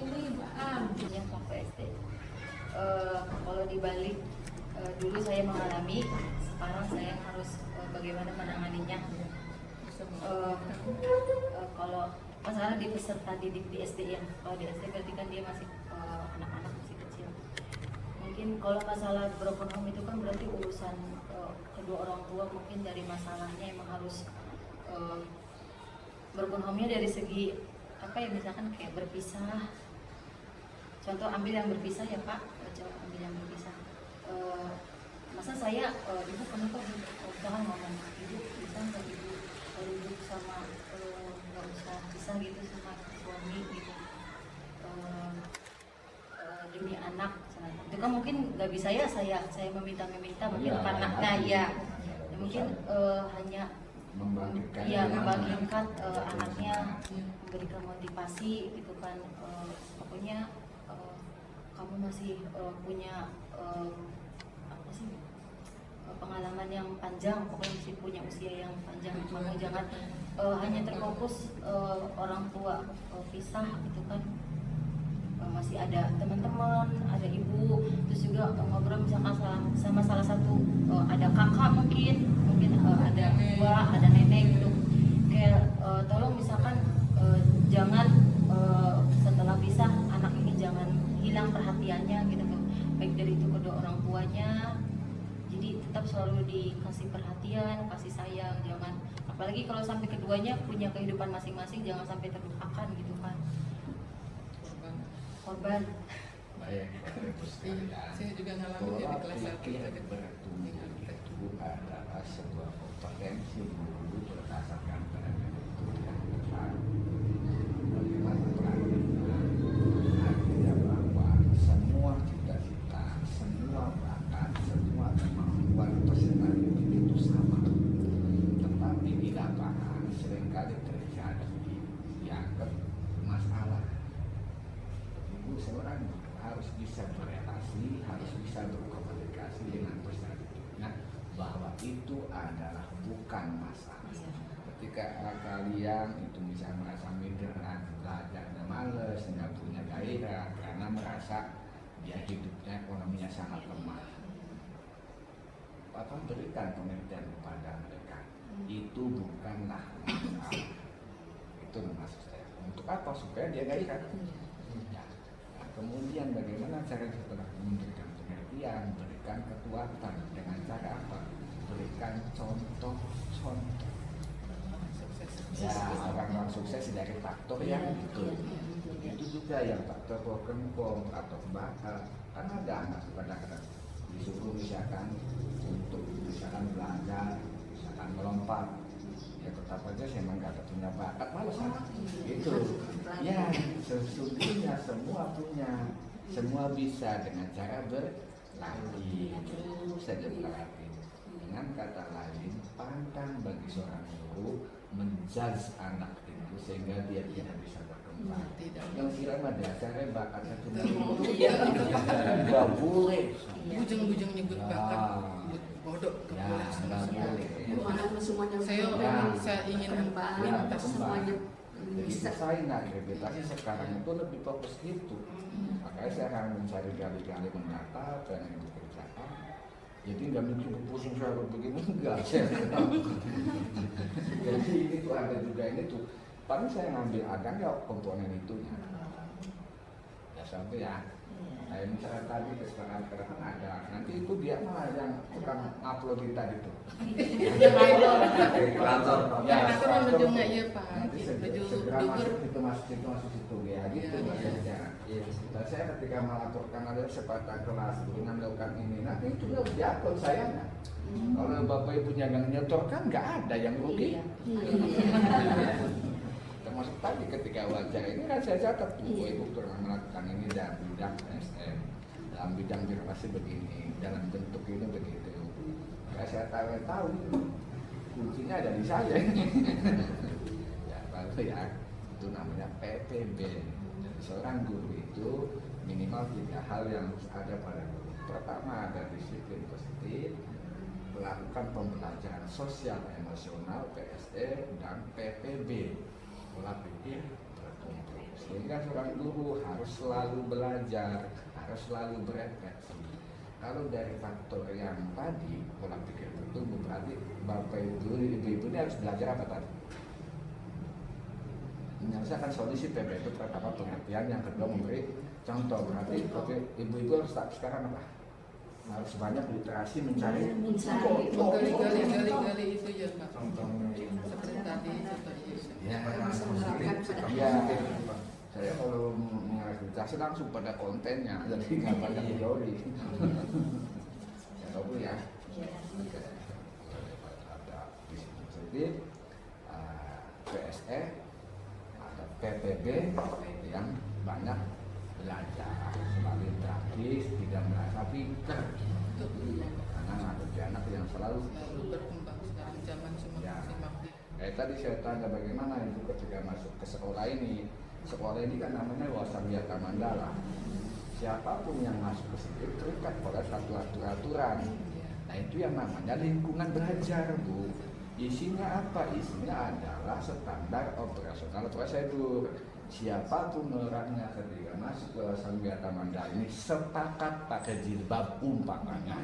Am. yang sampai SD. Kalau dibalik dulu saya mengalami, sekarang saya harus bagaimana menanganinya. Kalau masalah di peserta didik di SD ya, kalau di SD berarti kan dia masih anak-anak masih kecil. Mungkin kalau masalah broken home itu kan berarti urusan kedua orang tua, mungkin dari masalahnya emang harus broken home-nya dari segi apa ya, misalkan kayak berpisah. Contoh ambil yang berpisah ya Pak, coba ambil yang berpisah. Masa saya ibu kenapa jangan ngomong ibu bisa nggak ibu kalau ibu sama nggak usah pisah gitu sama suami gitu demi anak itu kan mungkin nggak bisa ya saya meminta mungkin karena ya mungkin hanya membagikan anaknya, memberikan motivasi gitu kan, pokoknya kamu masih punya apa sih pengalaman yang panjang, pokoknya masih punya usia yang panjang, kamu jangan hanya terfokus orang tua pisah gitu kan. Masih ada teman-teman, ada ibu, terus juga ngobrol misalkan sama salah satu ada kakak mungkin ada gua, ada nenek gitu. Kayak tolong misalkan jangan setelah pisah anak ini jangan hilang perhatiannya gitu kan, baik dari itu kedua orang tuanya. Jadi tetap selalu dikasih perhatian, kasih sayang, jangan apalagi kalau sampai keduanya punya kehidupan masing-masing, jangan sampai terlupakan gitu kan. Korban. Baik, Saya juga ngalamin ya di kelas 1 kita bertumbuh itu adalah sebuah kompetensi guru berdasarkan pada itu yang tepat. Bagaimana perannya? Artinya bahwa semua cita-cita, semua bakat, semua kemampuan personal itu sama. Tetapi di lapangan seringkali terjadi dianggap masalah. Ibu seorang harus bisa berelasi, harus bisa berkomunikasi dengan peserta didiknya bahwa itu adalah bukan masalah. Ketika kalian itu bisa merasa minder, belajarnya males, nggak punya gairah karena merasa dia hidupnya ekonominya sangat lemah, Bapak berikan pengertian kepada mereka. Itu bukanlah masalah. Itu maksud saya. Untuk apa? Supaya dia gairah. Ya. Kemudian bagaimana cara setelah memberikan pengertian, berikan kekuatan dengan cara apa? Berikan contoh-contoh. Ya, orang-orang sukses dari faktor yang itu juga yang faktor broken home atau bakat. Karena ada anak kadang-kadang disuruh misalkan untuk misalkan belajar, misalkan melompat. Ya tetap aja saya emang gak punya bakat, malas gitu. Ya sesungguhnya semua punya, semua bisa dengan cara berlatih. Terus saja berlatih. Dengan kata lain, pantang bagi seorang guru menjudge anak itu sehingga dia tidak bisa berkembang. Yang kira mah dasarnya bakatnya cuma nggak boleh. Bujang-bujang nyebut bakat, nyebut bodoh, Ya, nggak boleh. Mana semuanya Saya ingin semuanya Jadi bisa. saya rehabilitasi sekarang itu lebih fokus gitu. Makanya saya akan mencari gali-gali mendata, pengen bekerjaan. Jadi nggak mikir pusing saya begini, enggak. Jadi ini tuh ada juga ini tuh. Paling saya ngambil ada nggak komponen itunya. Ya sampai ya. Nah, misalnya tadi kesempatan ada, nanti itu dia malah yang tukang upload kita gitu. Kantor. Ya, itu menunjuknya ya Pak. Nanti segera masuk itu masuk itu ya gitu biasanya. Dan saya ketika melaporkan ada sepatah kelas dengan melakukan ini, nanti itu udah diupload sayangnya. Kalau bapak ibunya nggak nyetor kan nggak ada yang rugi. termasuk tadi ketika wawancara ini kan saya catat tuh, ibu pernah melakukan ini dalam bidang SM, dalam bidang birokrasi begini, dalam bentuk ini begitu. Saya tahu kuncinya ada di saya. Ya baru ya, itu namanya PPB. Jadi seorang guru itu minimal 3 hal yang harus ada pada guru. Pertama ada disiplin positif, melakukan pembelajaran sosial emosional PSE dan PPB, pola pikir tertuntut. Sehingga seorang guru harus selalu belajar, harus selalu berefleksi. Kalau dari faktor yang tadi pola pikir tertumbuh, berarti bapak ibu ini harus belajar apa tadi? Menyelesaikan solusi PPB itu pertama pengertian, yang kedua memberi contoh. Berarti ibu-ibu harus sekarang apa? Harus banyak literasi mencari menggali itu ya Pak. Contohnya Seperti tadi contohnya. Ya, saya kalau mengartikulasi langsung pada kontennya, jadi nggak banyak teori. Ya tahu ya. Ada di PSE, ada PPB yang banyak belajar, selalu praktis, tidak merasa pintar. Karena ada anak yang selalu Berkembang sekarang zaman semua ya. simak. Tadi saya tanya bagaimana ibu ketika masuk ke sekolah ini. Sekolah ini kan namanya Wasatiyata Mandala. Siapapun yang masuk ke situ terikat pada satu aturan. Nah itu yang namanya lingkungan belajar, Bu. Isinya apa? Isinya adalah standar operasional prosedur. Siapapun orangnya ketika masuk ke Wasatiyata Mandala ini sepakat pakai jilbab umpamanya.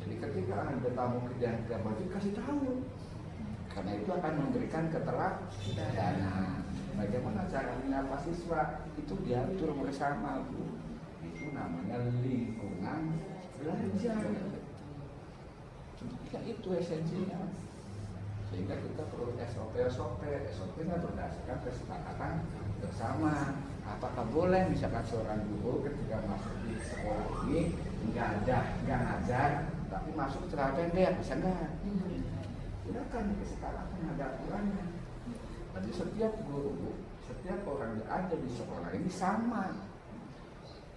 Jadi ketika ada tamu kita yang tidak wajib kasih tahu. Karena itu akan memberikan keteladanan. Bagaimana cara menyapa siswa itu diatur bersama, Bu. Itu namanya lingkungan belajar. Sebetulnya itu esensinya. Sehingga kita perlu SOP-nya berdasarkan kesepakatan bersama. Apakah boleh misalkan seorang guru ketika masuk di sekolah ini nggak ngajar, tapi masuk celana pendek, bisa nggak? Silakan, sekarang ada aturannya. Jadi setiap guru, setiap orang yang ada di sekolah ini sama.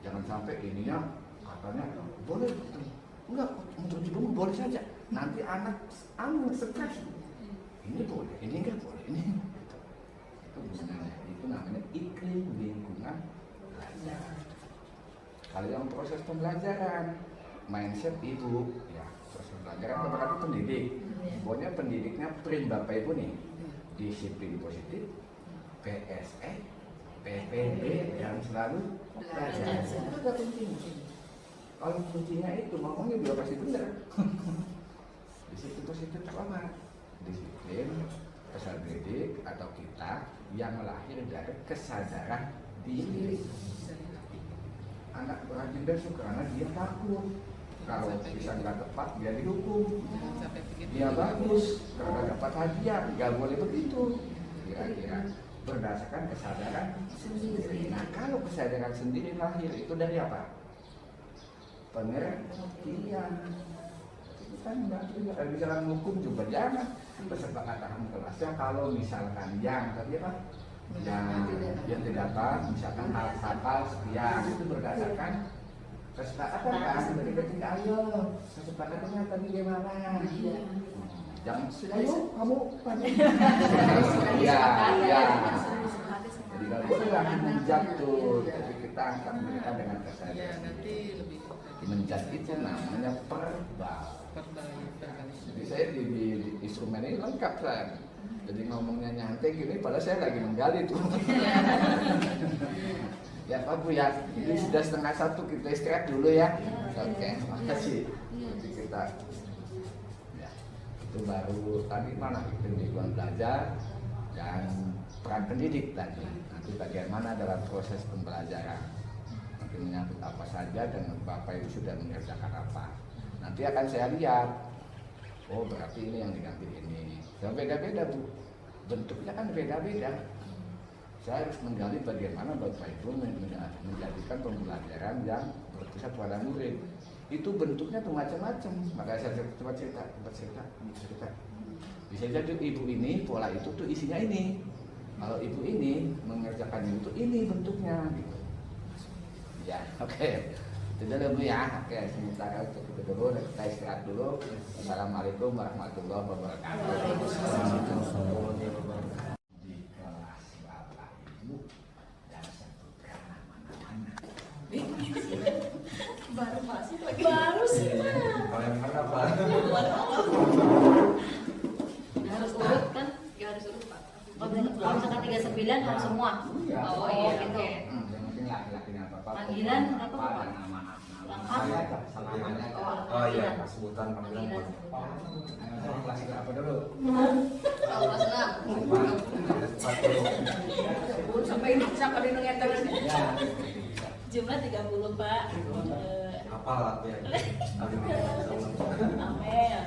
Jangan sampai ininya katanya boleh, enggak untuk jibung boleh saja. Nanti anak stres. Ini boleh, ini enggak boleh, ini. Itu gunanya. Itu namanya iklim lingkungan belajar. Kalau yang proses pembelajaran, mindset ibu, ya proses pembelajaran berarti pendidik. Pokoknya pendidiknya prim bapak ibu nih. Disiplin positif, PSE, PPB yang selalu belajar. Itu ada kuncinya. Kalau kuncinya itu ngomongnya juga pasti benar. Disiplin positif itu apa? Disiplin peserta didik atau kita yang lahir dari kesadaran diri. Anak rajin besok karena dia takut. Kalau bisa nggak tepat dia dihukum. Dia bagus karena dapat hadiah, nggak boleh begitu. Kira-kira berdasarkan kesadaran sendiri. Nah kalau kesadaran sendiri lahir itu dari apa? Pengertian. Itu kan nggak bisa hukum juga jangan. Kesepakatan kelasnya kalau misalkan yang tadi apa? Yang tidak dapat, misalkan hal sekian itu berdasarkan kesepakatan kan, ketika ayo kesepakatannya tadi gimana? Jangan ayo kamu tadi. Ya. Jadi kalau boleh menjat tuh, jadi kita angkat mereka dengan kesadaran. Nanti lebih Menjat itu namanya perbal. Jadi saya di instrumen ini lengkap lah. Jadi ngomongnya nyantai gini, padahal saya lagi menggali tuh. Ya Pak Bu ya, ini sudah 12:30 kita istirahat dulu ya. Oke, makasih. Jadi kita ya, itu baru tadi mana itu lingkungan belajar dan peran pendidik tadi. Nanti bagaimana dalam proses pembelajaran. Nanti menyangkut apa saja dan Bapak Ibu sudah mengerjakan apa. Nanti akan saya lihat. Oh berarti ini yang diganti ini. Dan beda-beda Bu. Bentuknya kan beda-beda. Saya harus menggali bagaimana Bapak Ibu menjadikan pembelajaran yang berpusat pada murid. Itu bentuknya tuh macam-macam. Makanya saya coba cerita. Bisa jadi ibu ini pola itu tuh isinya ini. Kalau ibu ini mengerjakan itu ini bentuknya gitu. Ya, oke. Itu dulu Bu ya. Oke, sementara cukup itu dulu. Kita istirahat dulu. Assalamualaikum warahmatullahi wabarakatuh. Di kelas Bapak Ibu dan sebutkan nama-namanya. Baru masuk lagi. Baru sih Kalau yang mana Pak? harus urut kan? Ya harus urut Pak. Kalau misalkan 39 harus semua. Oh iya gitu. Yang penting laki-laki apa-apa. Panggilan apa, Pak? Dan nama-nama. Lengkap. Selamanya. Oh iya, sebutan panggilan. Kelas apa dulu? Kalau kelas 6. Sampai siapa di nunggu terus? Ya. Jumlah 30 Pak. Apa lah ya? Amel,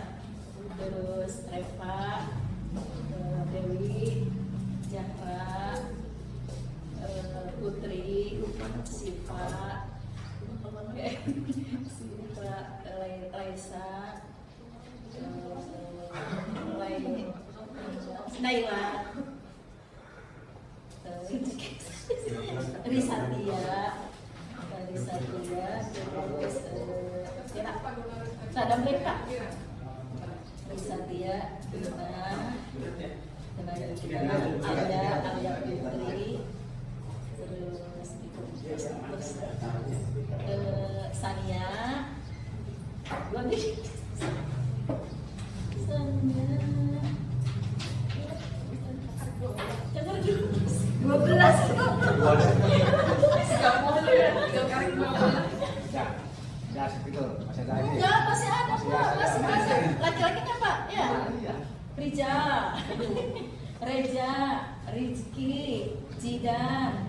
terus Reva, Dewi, Jahra, Putri, Siva, Laisa, Naila, Risatia, terus Sadam Leka, Risatia, Alda Putri, terus Sania, Ya, segitu. Masih ada lagi. enggak masih ada Pak, masih ada. Laki-lakinya Pak, ya. Rija, Reja, Rizky, Jidan,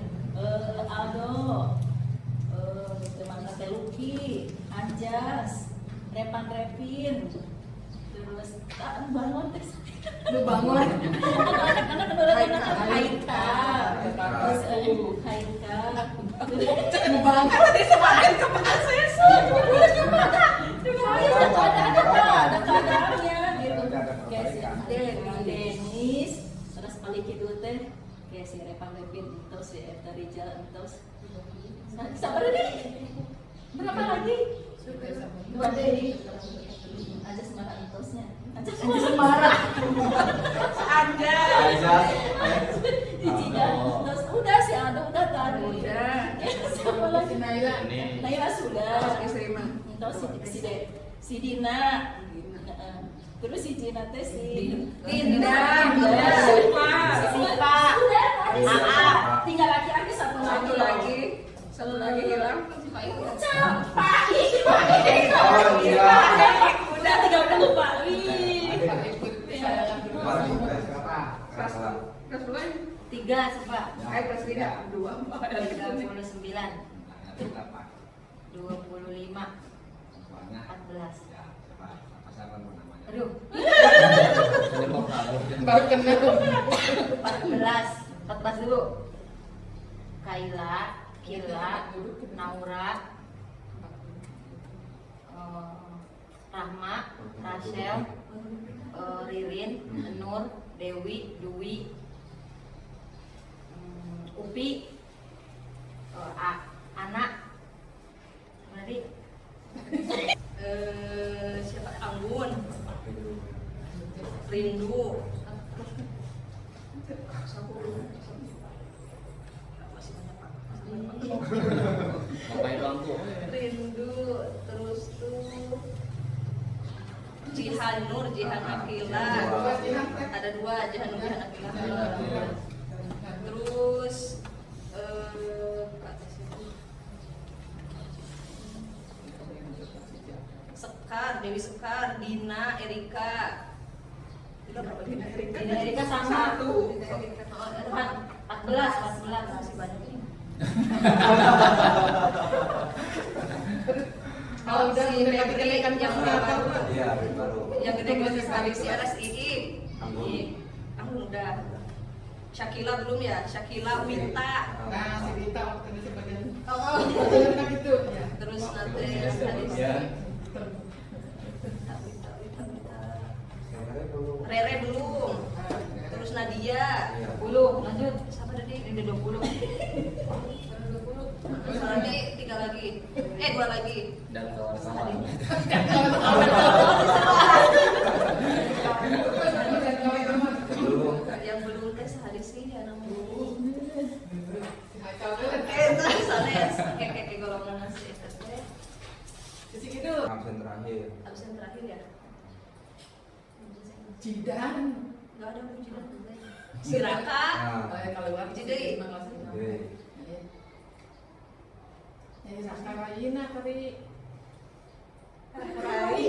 Aldo, teman Luki, Anjas, Repan Revin, terus bangun tes. Lu bangun. Anak-anak Haikal. Terus Haikal. Bangun tadi semakin kemudian sesuk. Ada kadarnya gitu. Kayak si Denis, terus paling gitu teh kayak si Repan Revin, terus si Eta Rijal, terus sabar deh. Berapa lagi? Dua deh. Aja semara entosnya. Aja semara. Ada. Terus udah sih ada udah tadi. Udah. Siapa lagi? Naila sudah. Terus si Dina. Terus si Dina teh si Dinda. Sipa. Tinggal laki-laki satu lagi. Satu lagi hilang. Campak. Udah 30 Pak. Tiga Pak. Kelas 3 2 39 25 14. Aduh. 14 dulu. Kaila, Kila, Naura, Rahma, Rachel, Ririn, Nur, Dewi, Dwi, Upi, Anak, berarti siapa? Anggun, Rindu, Rindu, terus tuh Jihan Nur, Jihan Akila, ada dua Jihan Nur, Jihan Akila, terus Sekar, Dewi Sekar, Dina, Erika. Dina Erika sama 14 masih banyak ini. Kalau udah gede kan yang berapa? Iya, baru. Yang gede masih sekali si Aras Ii. Anggun udah. Syakila belum ya? Syakila, Wita. Nah, si Dita waktu itu sebagian. Oh, gitu. terus nanti Rere belum. Terus Nadia belum. Lanjut. dua lagi. Dan kawan-kawan. Yang belum tes hari sih ya namanya. Kacau banget. Sanes kayak golongan nasi STT. Di situ. Absen terakhir. Absen terakhir ya. Jidan. Enggak ada ujian. Siraka. Nah, Kalau luar Jadi. terima kasih. oke. Ya, Sakarayina kali. Rai.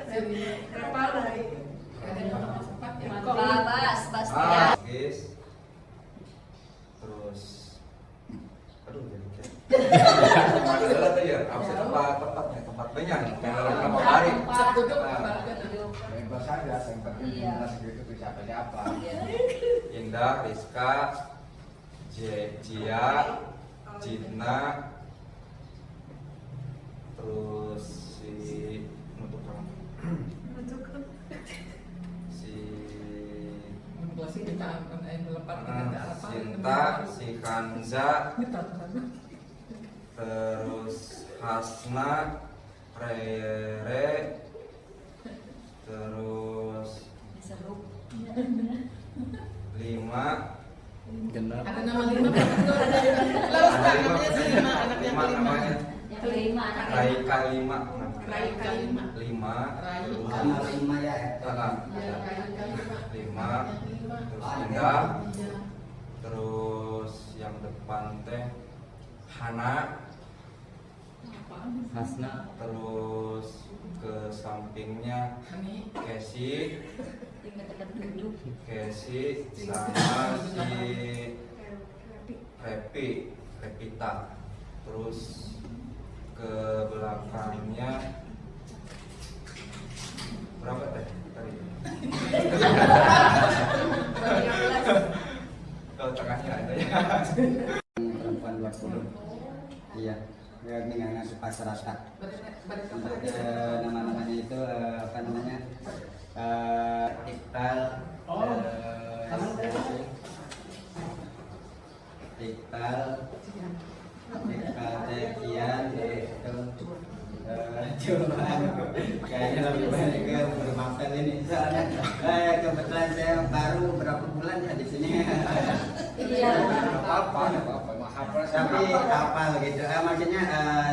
Jadi kapal dari. Ada yang sempat ya. Bas, Bastian. Guys. Terus aduh jadi kayak adalah tuh ya absen tempatnya tempat banyak berapa hari. Tempat duduk, Nah, tempat duduk. Bebas saja, yang penting Iya. jelas gitu bisa apa. Indah, Rizka, Jia, Jina, terus si untuk kamu si Masih kita melepas Sinta, si Kanza, terus Hasna, Rere, terus Seru. 5 Ada nama 5 Lalu namanya si 5 anak yang lima kelima. namanya Yang kelima anak. Raika 5 Raika 5. 5 Raika. Ya, Raika 5. 5 terus Indah, terus yang depan teh Hana, Hasna. terus ke sampingnya Hani. Casey, Yang dekat-dekat Casey sama si Repita, terus ke belakangnya berapa teh tadi? Kalau tengahnya ada ya. Perempuan 20. Iya, dengan masyarakat. Nama-namanya itu apa namanya? Iqbal. Iqbal Tekian itu cuma kayaknya lebih banyak ke bermaafkan ini soalnya kebetulan saya baru beberapa bulan ya di sini. Iya. Apa? Tapi hafal gitu, maksudnya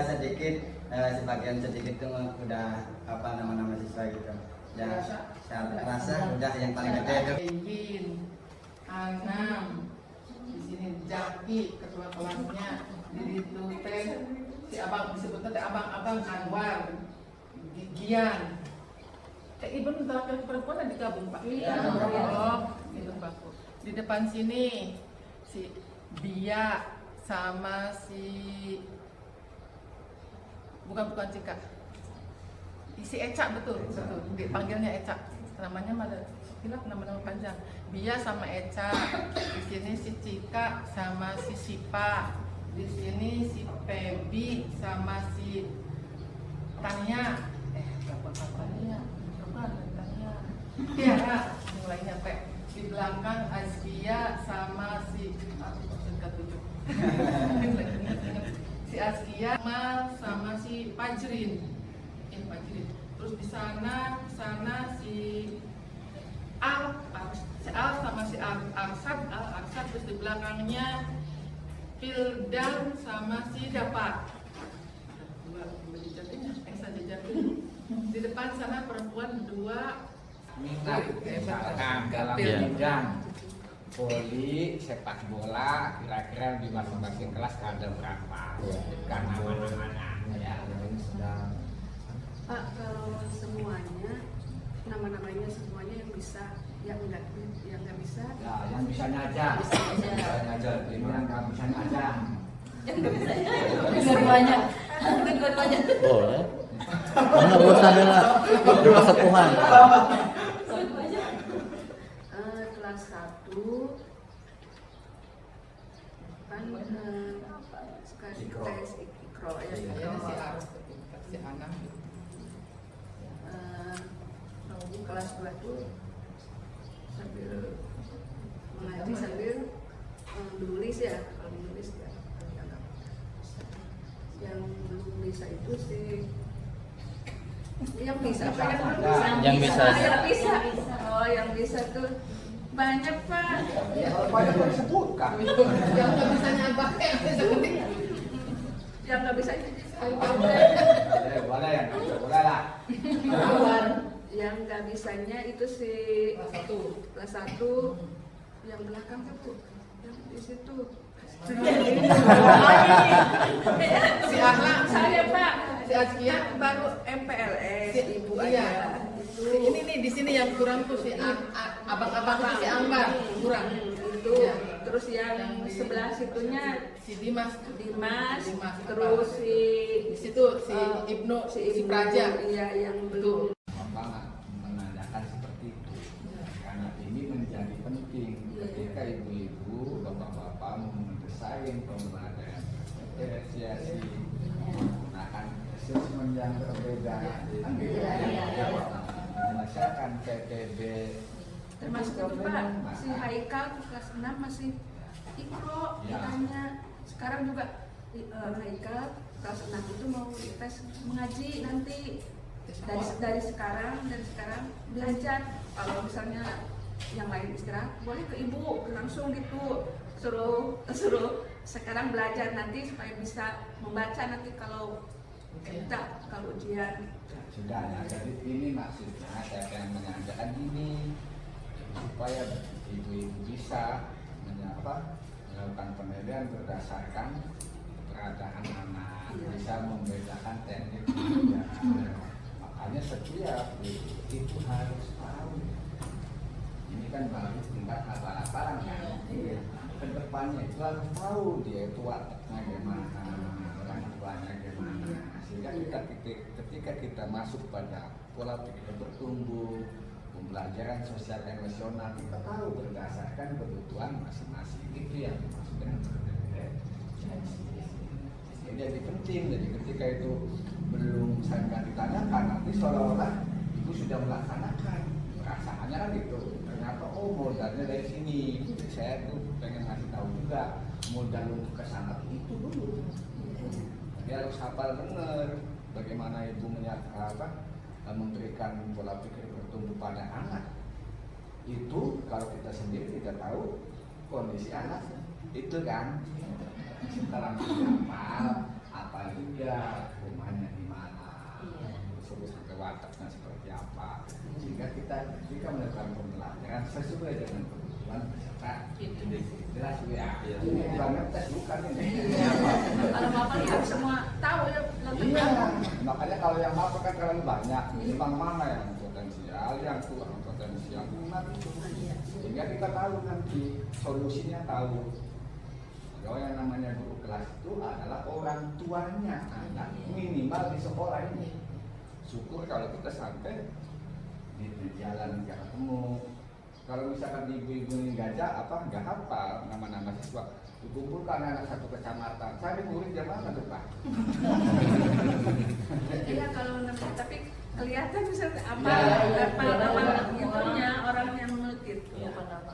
sedikit sebagian sedikit itu udah apa nama-nama siswa gitu. Ya, saya rasa udah yang paling gede itu. Ingin Anam di sini Jaki ketua kelasnya di itu teh si abang disebutnya teh abang Anwar Gigian ibu laki-laki perempuan ada digabung pak. Iya. Oh itu bagus. Di depan sini si Bia sama si bukan Cika si Eca betul dipanggilnya Eca namanya ada sekilas nama-nama panjang Bia sama Eca di sini si Cika sama si Sipa di sini si Pebi sama si Tania Tania Tiara mulainya Teh di belakang Azkia sama si si Azkia sama si Pajrin terus di sana si Al sama si Arsad terus di belakangnya Pildan sama si Dapat di depan sana perempuan 2 Minat misalkan dalam bidang voli, sepak bola, kira-kira di masing-masing kelas ada berapa? Bukan nama-namanya ya. Pak, kalau semuanya nama-namanya semuanya yang bisa, yang nggak bisa. Ya, yang bisa aja. aja Ini yang nggak bisa aja. Dua-duanya. Dua-duanya. Boleh. Mana urusannya lah? Persatuan. Kelas 1 kan suka tes ikro ya. si Arus si Anam Kelas 2 tuh sambil mengaji sambil menulis ya, kalau menulis ya. Yang belum bisa itu sih yang bisa apa Yang bisa. yang bisa oh yang bisa tuh banyak Pak. Ya, kalau banyak kok disebutkan. Yang nggak bisanya abah yang seperti Yang nggak bisa Boleh ya, boleh lah. yang nggak bisanya itu si kelas 1 yang belakang tuh yang di situ si Ahla, saya Pak si Azkia, baru MPLS ibu iya. aja Ini nih di sini yang kurang tuh si abang-abang itu si Anggar kurang. itu Iya. terus yang sebelah situnya Si Dimas, terus si di situ si Ibnu, si Praja. iya yang belum Bapak menanyakan seperti itu karena ini menjadi penting ketika ibu-ibu, bapak-bapak mendesain pembelajaran diferensiasi menggunakan asesmen yang berbeda kan gitu ya, menyelesaikan PPB termasuk itu Pak si Haikal kelas 6 masih ikro ditanya sekarang juga Haikal kelas 6 itu mau tes mengaji nanti dari sekarang belajar kalau misalnya yang lain istirahat boleh ke ibu langsung gitu suruh sekarang belajar nanti supaya bisa membaca nanti kalau ujian sudah ya, jadi ini maksudnya saya pengen menanyakan ini supaya ibu-ibu bisa melakukan penilaian berdasarkan keberadaan anak, bisa membedakan teknik belajar. Makanya setiap itu harus tahu. Ini kan baru tingkat abal-abalan kan. Kedepannya itu harus tahu dia itu wataknya gimana, orang tuanya gimana. Sehingga ketika kita masuk pada pola pikir bertumbuh, pembelajaran sosial emosional, kita tahu berdasarkan kebutuhan masing-masing. Itu yang dimaksud dengan jadi penting. Jadi ketika itu belum saya ditanyakan, nanti seolah-olah ibu sudah melaksanakan. Perasaannya kan gitu. Ternyata modalnya dari sini. Jadi saya tuh pengen ngasih tahu juga modal untuk kesana itu dulu. Dia harus hafal benar bagaimana ibu memberikan pola pikir bertumbuh pada anak. Itu kalau kita sendiri tidak tahu kondisi anak itu kan setelah apa juga rumahnya di mana, suruh sampai wataknya seperti apa, sehingga kita ketika melakukan pembelajaran sesuai dengan kebutuhan peserta jelas ya. Banget tes bukan ini. kalau Bapak lihat semua tahu ya Iya, makanya kalau yang apa kan terlalu banyak, bang mana yang potensial, yang kurang potensial, sehingga kita tahu nanti solusinya tahu. Kalau yang namanya guru kelas itu adalah orang tuanya anak minimal di sekolah ini. Syukur kalau kita sampai di jalan nggak ketemu. Kalau misalkan ibu-ibu ini nggak hafal nama-nama siswa, dikumpulkan anak satu kecamatan. Saya murid jam mana tuh Pak? Iya kalau namanya, tapi kelihatan misalnya apa orang yang melukit.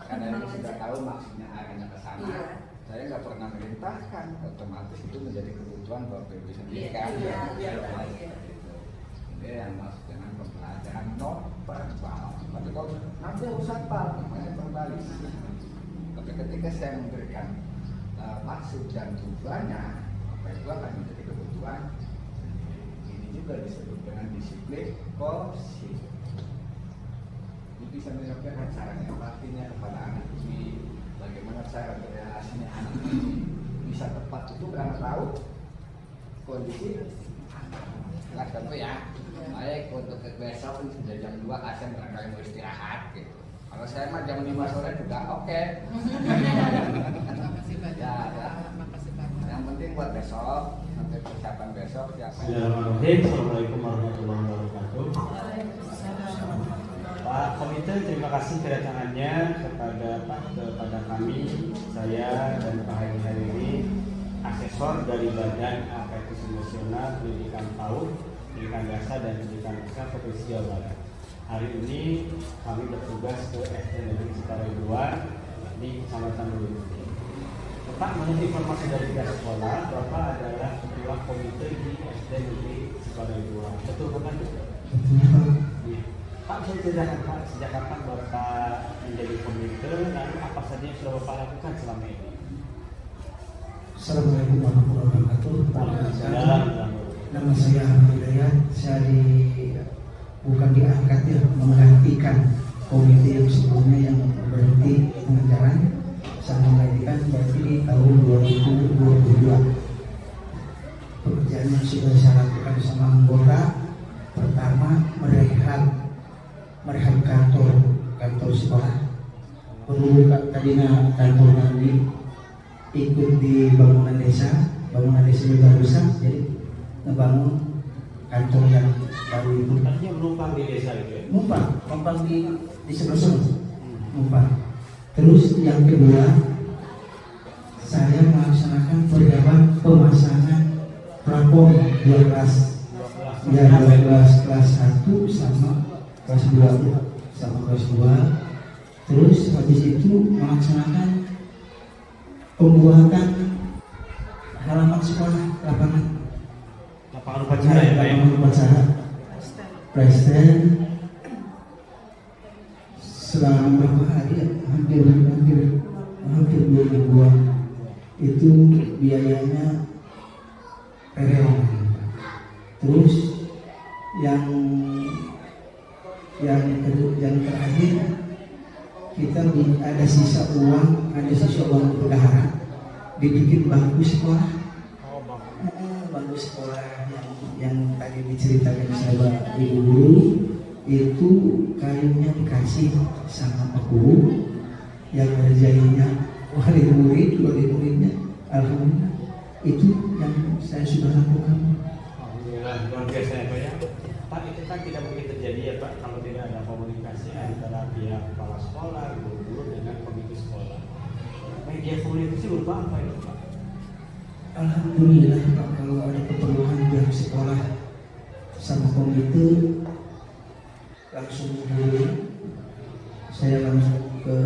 Karena ini sudah tahu maksudnya arahnya ke sana. Iya. Saya nggak pernah merintahkan, otomatis itu menjadi kebutuhan Bapak Ibu sendiri kan. Ini yang maksud dengan pembelajaran non verbal. Tapi kalau nanti harus hafal, namanya verbalis. Tapi ketika saya memberikan maksud dan tujuannya, maka itu akan menjadi kebutuhan. Ini juga disebut dengan disiplin kognitif. Ini bisa menyampaikan cara empatinya kepada anak ini, bagaimana cara berrelasinya anak ini bisa tepat itu karena tahu kondisi anak. Kelas satu ya. Baik, untuk besok ini sudah jam 2 Asen barangkali mau istirahat gitu. Kalau saya mah jam 5 sore juga oke. Makasih banyak. Ya. Makasih banyak. Yang penting buat besok, nanti persiapan besok siapa? Bismillahirrahmanirrahim. Assalamualaikum warahmatullahi wabarakatuh. Pak Komite, terima kasih kedatangannya kepada kami, saya dan Pak Haji Hariri, asesor dari Badan Aparatus Emosional Pendidikan PAUD, Pendidikan Dasar dan Pendidikan Usaha Provinsi Jawa Barat. Hari ini kami bertugas ke SD Negeri Cikarang 2 di Kecamatan Luwih. Pak, menurut informasi dari pihak sekolah, Bapak adalah ketua komite di SD Negeri kepada Ibu. Betul kan? Iya. Pak, bisa ceritakan Pak, sejak kapan Bapak menjadi komite dan apa saja yang sudah Bapak lakukan selama ini? Assalamualaikum warahmatullahi wabarakatuh. Waalaikumsalam. Nama saya Ahmad Hidayat. Saya bukan diangkat ya, menggantikan komite yang sebelumnya yang berhenti pengajaran. Saya menggantikan berarti di tahun 2022. Pekerjaan yang sudah saya lakukan bersama anggota, pertama merehab kantor sekolah. Perlu tadinya kantor kami ikut di bangunan desa juga rusak, jadi ngebangun kantor yang baru itu. Artinya menumpang di desa itu ya? Numpang di sebelah sana. Numpang. Terus yang kedua, saya melaksanakan persiapan pemasangan plafon 2 kelas. Ya, 2 kelas 1 sama kelas 2 sama kelas 2. Terus habis itu melaksanakan pembuatan halaman sekolah, lapangan upacara ya, lapangan upacara, Presiden selama berapa hari ya? hampir 2 mingguan. Itu biayanya perengan. Terus yang terakhir kita ada sisa uang bendahara dibikin bangku sekolah. Bangku sekolah yang tadi diceritakan sama ibu guru itu kayunya dikasih sama Pak Guru, yang ngerjainnya wali muridnya. Alhamdulillah itu yang saya sudah lakukan. Alhamdulillah, luar biasa ya Pak ya. Pak, itu kan tidak mungkin terjadi ya Pak kalau tidak ada komunikasi antara pihak kepala sekolah, guru-guru dengan komite sekolah. Media komunikasi berupa apa itu Pak? Alhamdulillah Pak, kalau ada keperluan pihak sekolah sama komite langsung hubungi saya, langsung ke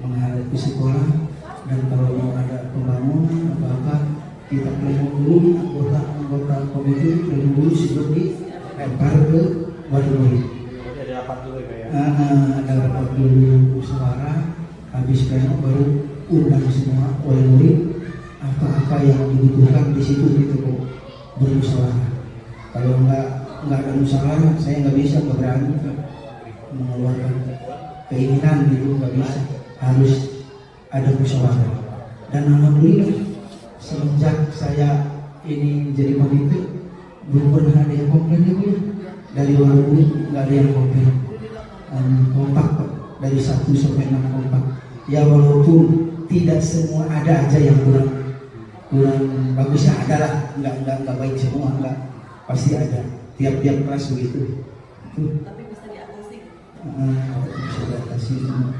menghadapi sekolah, dan kalau mau ada pembangunan apa-apa kita pleno dulu, anggota komite pleno dulu sebelum dilempar ke wali murid. Jadi ada rapat dulu ya? Ada rapat dulu suara, habis pleno baru undang semua wali murid, apa-apa yang dibutuhkan di situ gitu kok bermusyawarah. Kalau nggak ada musyawarah, saya nggak bisa, nggak berani mengeluarkan keinginan gitu, nggak bisa, harus ada musyawarah. Dan alhamdulillah semenjak saya ini jadi komite belum pernah ada yang komplain ya Bu ya. Dari walaupun nggak ada yang komplain, kompak Pak, dari 1 sampai 6 kompak. Ya walaupun tidak semua, ada aja yang kurang bagusnya, ada lah, nggak baik semua, nggak, pasti ada, tiap-tiap kelas begitu. Tapi bisa diatasi. Bisa diatasi semua.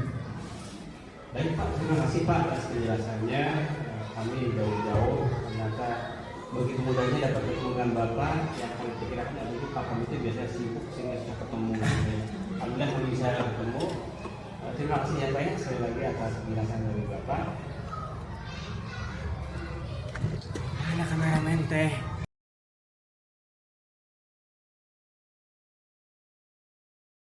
Baik Pak, terima kasih Pak atas penjelasannya. Kami jauh-jauh ternyata begitu mudahnya dapat bertemu dengan Bapak. Yang kami pikirkan adalah itu Pak Komite biasanya sibuk sehingga sudah ketemu. Alhamdulillah kami bisa ketemu. Terima kasih yang banyak sekali lagi atas penjelasan dari Bapak. Anak kameramen teh.